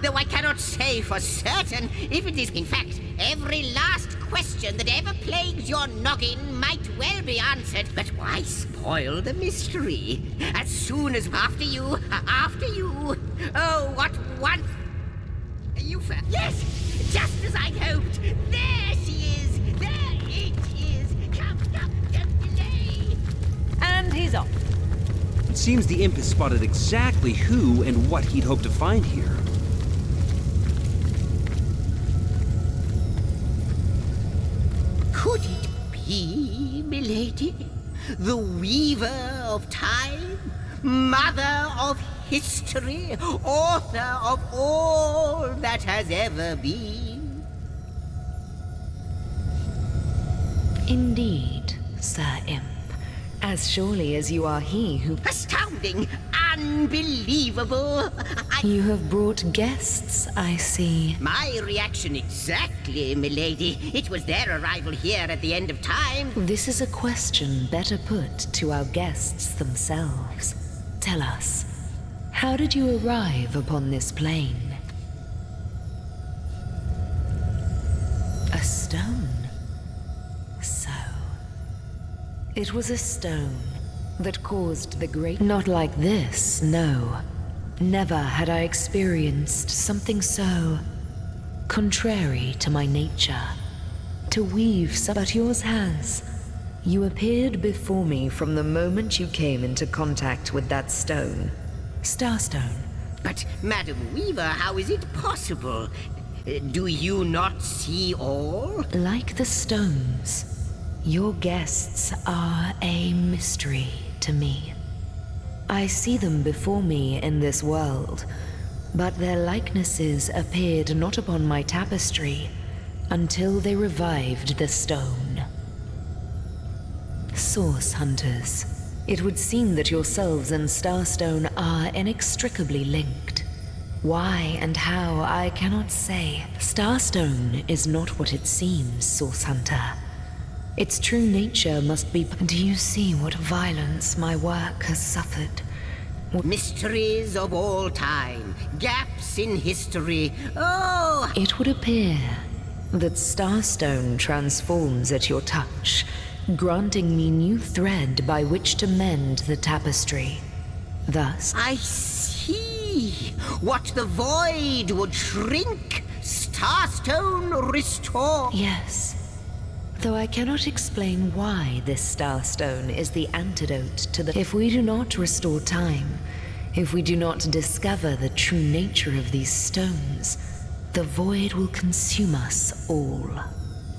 Though I cannot say for certain if it is. In fact, every last question that ever plagues your noggin might well be answered. But why spoil the mystery? As soon as after you. Oh, what one... Yes, just as I'd hoped. There she is. There it is. Come, don't delay. And he's off. It seems the imp has spotted exactly who and what he'd hoped to find here. Could it be, milady? The weaver of time? Mother of history? Author of all that has ever been? Indeed, Sir Imp. As surely as you are he who... Astounding! Unbelievable! You have brought guests, I see. My reaction exactly, milady. It was their arrival here at the end of time. This is a question better put to our guests themselves. Tell us, how did you arrive upon this plane? A stone. So, it was a stone that caused the great... Not like this, no. Never had I experienced something so contrary to my nature. To weave some... But yours has. You appeared before me from the moment you came into contact with that stone. Starstone. But, Madam Weaver, how is it possible? Do you not see all? Like the stones, your guests are a mystery to me. I see them before me in this world, but their likenesses appeared not upon my tapestry until they revived the stone. Source hunters, it would seem that yourselves and Starstone are inextricably linked. Why and how, I cannot say. Starstone is not what it seems, Source Hunter. Its true nature must be... Do you see what violence my work has suffered? Mysteries of all time, gaps in history. Oh! It would appear that Starstone transforms at your touch, granting me new thread by which to mend the tapestry. Thus... I see! What the void would shrink, Starstone restore. Yes. Though I cannot explain why this Starstone is the antidote to the... If we do not restore time, if we do not discover the true nature of these stones, the void will consume us all.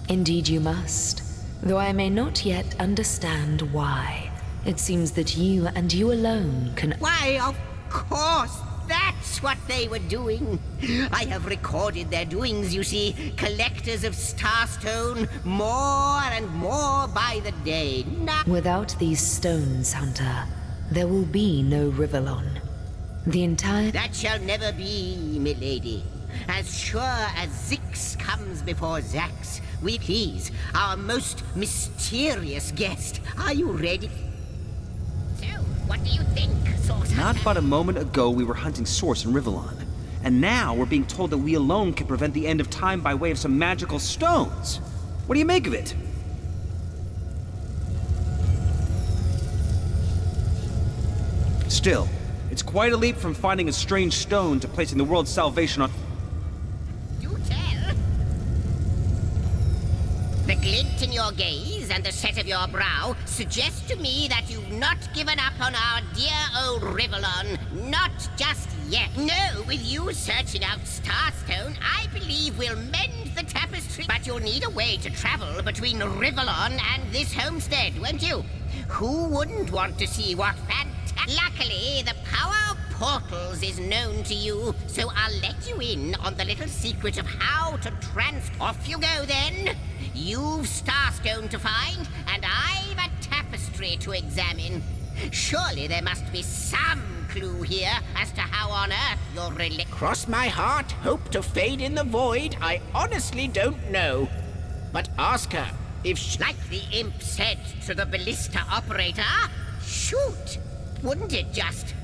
Indeed you must, though I may not yet understand why. It seems that you and you alone can... Why, of course! That's what they were doing. I have recorded their doings, you see. Collectors of Starstone, more and more by the day. Without these stones, Hunter, there will be no Rivellon. The entire... That shall never be, milady. As sure as Zix comes before Zax, we please, our most mysterious guest. Are you ready? So, what do you think, Source? Not but a moment ago we were hunting Source in Rivellon, and now we're being told that we alone can prevent the end of time by way of some magical stones. What do you make of it? Still, it's quite a leap from finding a strange stone to placing the world's salvation on... Do tell. The glint in your gaze and the set of your brow suggest to me that you've not given up on our dear old Rivellon. Not just yet. No, with you searching out Starstone, I believe we'll mend the tapestry. But you'll need a way to travel between Rivellon and this homestead, won't you? Who wouldn't want to see what fantastic... Luckily, the power of portals is known to you, so I'll let you in on the little secret of how to Off you go, then. You've Starstone to find, and I've a tapestry to examine. Surely there must be some clue here as to how on earth you're Cross my heart, hope to fade in the void. I honestly don't know. But ask her if she... Like the imp said to the ballista operator, shoot! Wouldn't it just?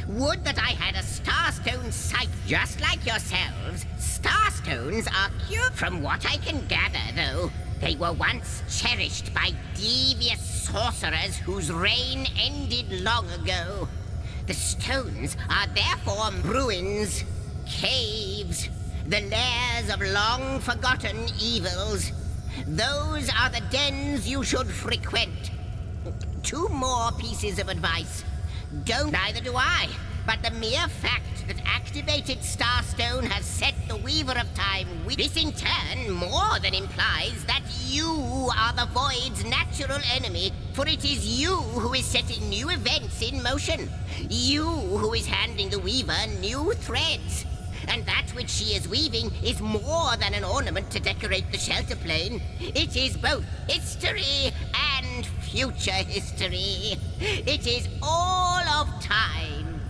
Would that I had a starstone sight just like yourselves. Starstones are cute. From what I can gather, though, they were once cherished by devious sorcerers whose reign ended long ago. The stones are therefore ruins, caves, the lairs of long-forgotten evils. Those are the dens you should frequent. 2 more pieces of advice. Don't, neither do I, but the mere fact that activated Starstone has set the Weaver of Time, this in turn more than implies that you are the Void's natural enemy, for it is you who is setting new events in motion. You who is handing the Weaver new threads. And that which she is weaving is more than an ornament to decorate the shelter plane. It is both history and future history. It is all of time.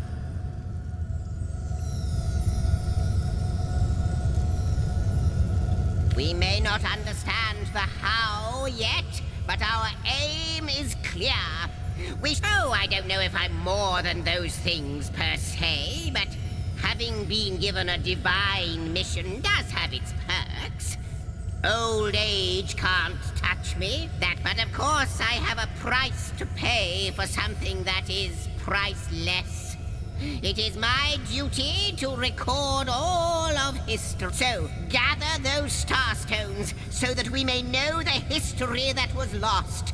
We may not understand the how yet, but our aim is clear. I don't know if I'm more than those things per se, but having been given a divine mission does have its perks. Old age can't touch me, but of course I have a price to pay for something that is priceless. It is my duty to record all of history. So, gather those starstones so that we may know the history that was lost.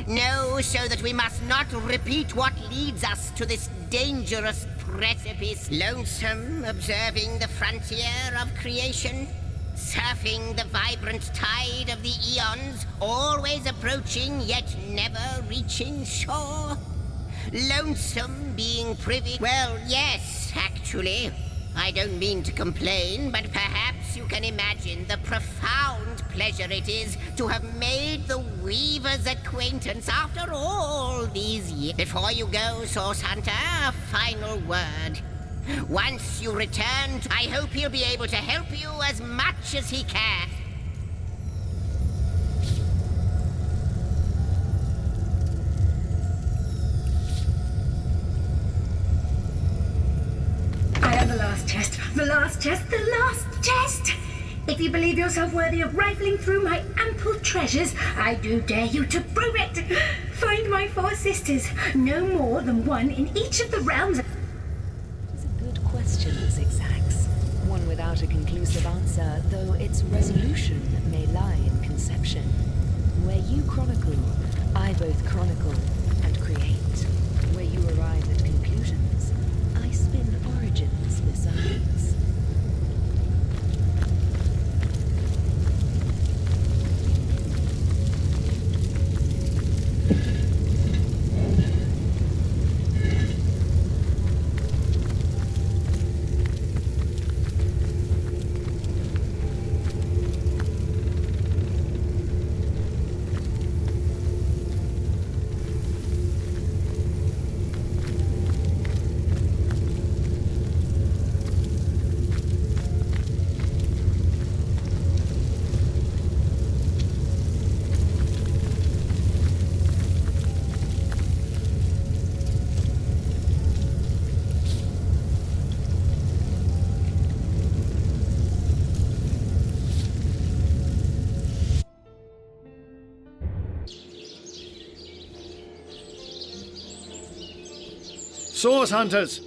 Know so that we must not repeat what leads us to this dangerous precipice. Lonesome, observing the frontier of creation, surfing the vibrant tide of the eons, always approaching yet never reaching shore. Lonesome, being privy. Well, yes, actually. I don't mean to complain, but perhaps you can imagine the profound pleasure it is to have made the Weaver's acquaintance after all these years. Before you go, Source Hunter, a final word. Once you return, I hope he'll be able to help you as much as he can. I have the last chest, the last chest, the last chest! If you believe yourself worthy of rifling through my ample treasures, I do dare you to prove it! Find my 4 sisters, no more than one in each of the realms. It's a good question, Zigzags. One without a conclusive answer, though its resolution may lie in conception. Where you chronicle, I both chronicle and create. Where you arrive at conclusions, I spin origins besides. Source Hunters,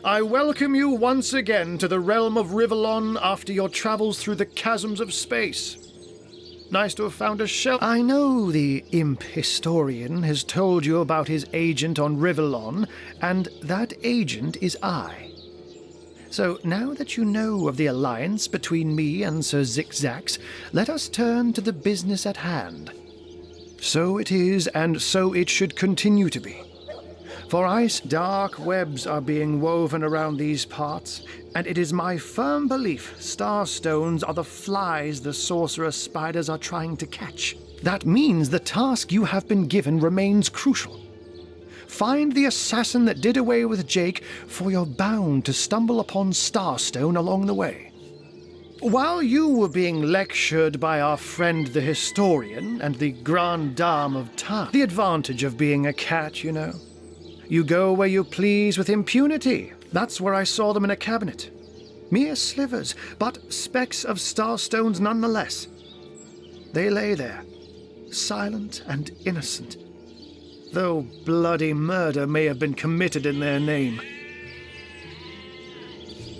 I welcome you once again to the realm of Rivellon after your travels through the chasms of space. Nice to have found a shelter. I know the imp historian has told you about his agent on Rivellon, and that agent is I. So now that you know of the alliance between me and Sir Zigzags, let us turn to the business at hand. So it is, and so it should continue to be. For dark webs are being woven around these parts, and it is my firm belief starstones are the flies the sorcerer spiders are trying to catch. That means the task you have been given remains crucial. Find the assassin that did away with Jake, for you're bound to stumble upon Starstone along the way. While you were being lectured by our friend the historian and the grande dame of time, the advantage of being a cat, you know. You go where you please with impunity. That's where I saw them in a cabinet. Mere slivers, but specks of starstones nonetheless. They lay there, silent and innocent, though bloody murder may have been committed in their name.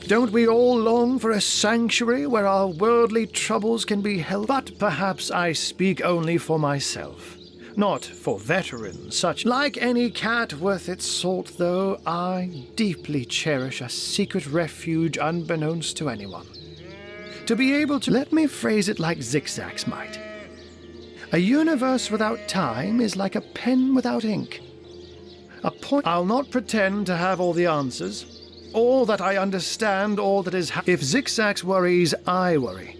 Don't we all long for a sanctuary where our worldly troubles can be held? But perhaps I speak only for myself, not for veterans such. Like any cat worth its salt, though, I deeply cherish a secret refuge unbeknownst to anyone. To be able to... Let me phrase it like Zigzags might. A universe without time is like a pen without ink. A point... I'll not pretend to have all the answers. All that I understand, all that is... If Zigzags worries, I worry.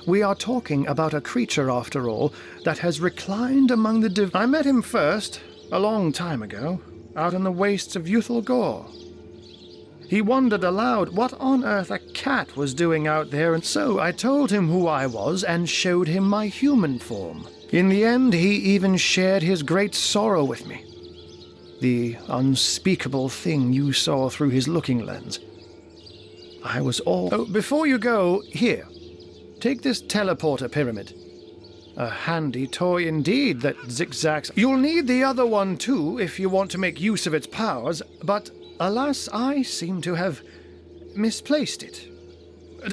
We are talking about a creature, after all, that has reclined among the I met him first, a long time ago, out in the wastes of Youthal Gore. He wondered aloud what on earth a cat was doing out there, and so I told him who I was and showed him my human form. In the end, he even shared his great sorrow with me. The unspeakable thing you saw through his looking lens. I was all... Oh, before you go, here. Take this teleporter pyramid. A handy toy indeed that zigzags. You'll need the other one too if you want to make use of its powers, but alas, I seem to have misplaced it.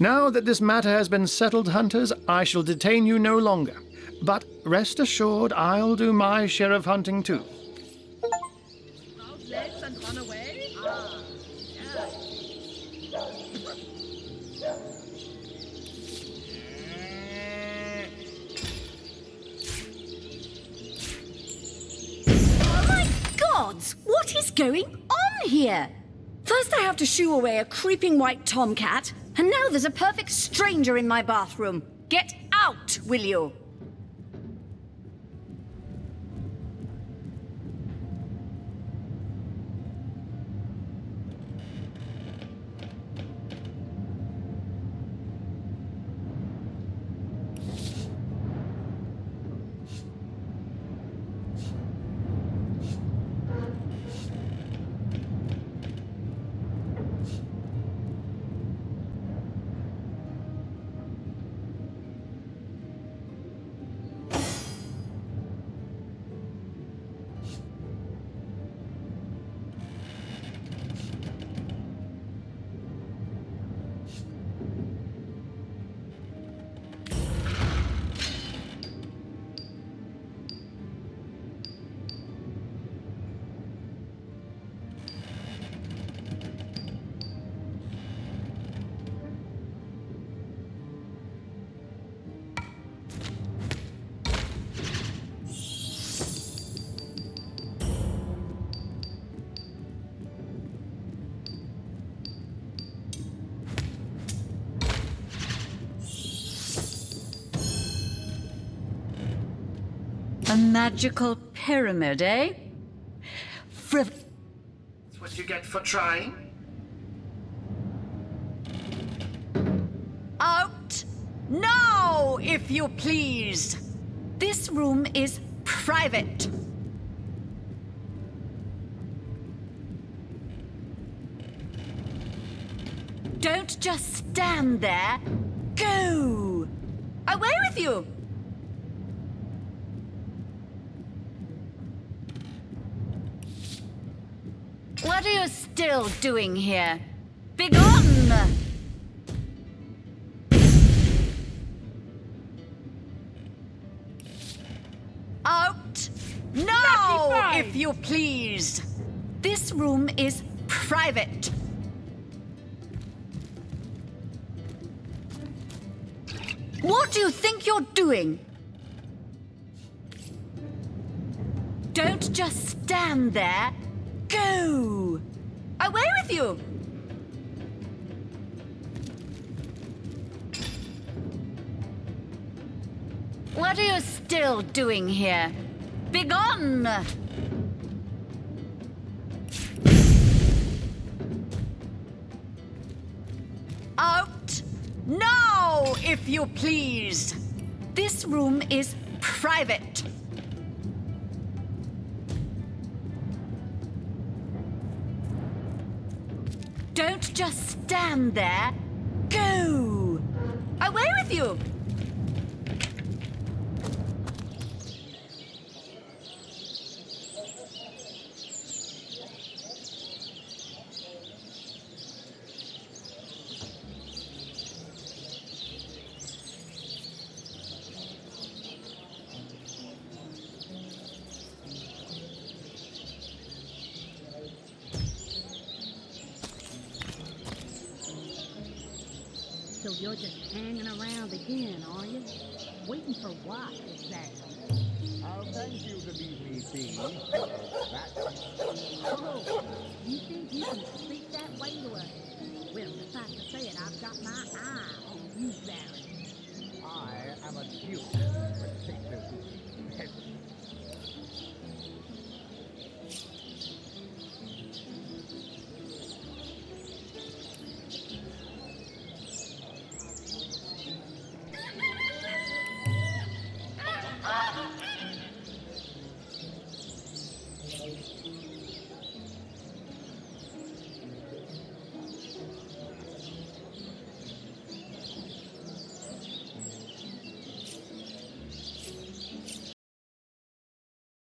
Now that this matter has been settled, hunters, I shall detain you no longer. But rest assured, I'll do my share of hunting too. Legs and run away? Oh my gods! What is going on here? First I have to shoo away a creeping white tomcat, and now there's a perfect stranger in my bathroom. Get out, will you? A magical pyramid, eh? That's what you get for trying. Out! Now, if you please! This room is private. Don't just stand there. Go! Away with you! What are you still doing here? Begone! Out! Now, if you please! This room is private. What do you think you're doing? Don't just stand there. Go! Away with you! What are you still doing here? Begone! Out! Now, if you please! This room is private. Don't just stand there. Go! Away with you! So you're just hanging around again, are you? Waiting for what, exactly? I'll thank you to leave me be. Oh, you think you can speak that way to us? Well, suffice to say it, I've got my eye on you, Baron. I am a duke, particularly peasant.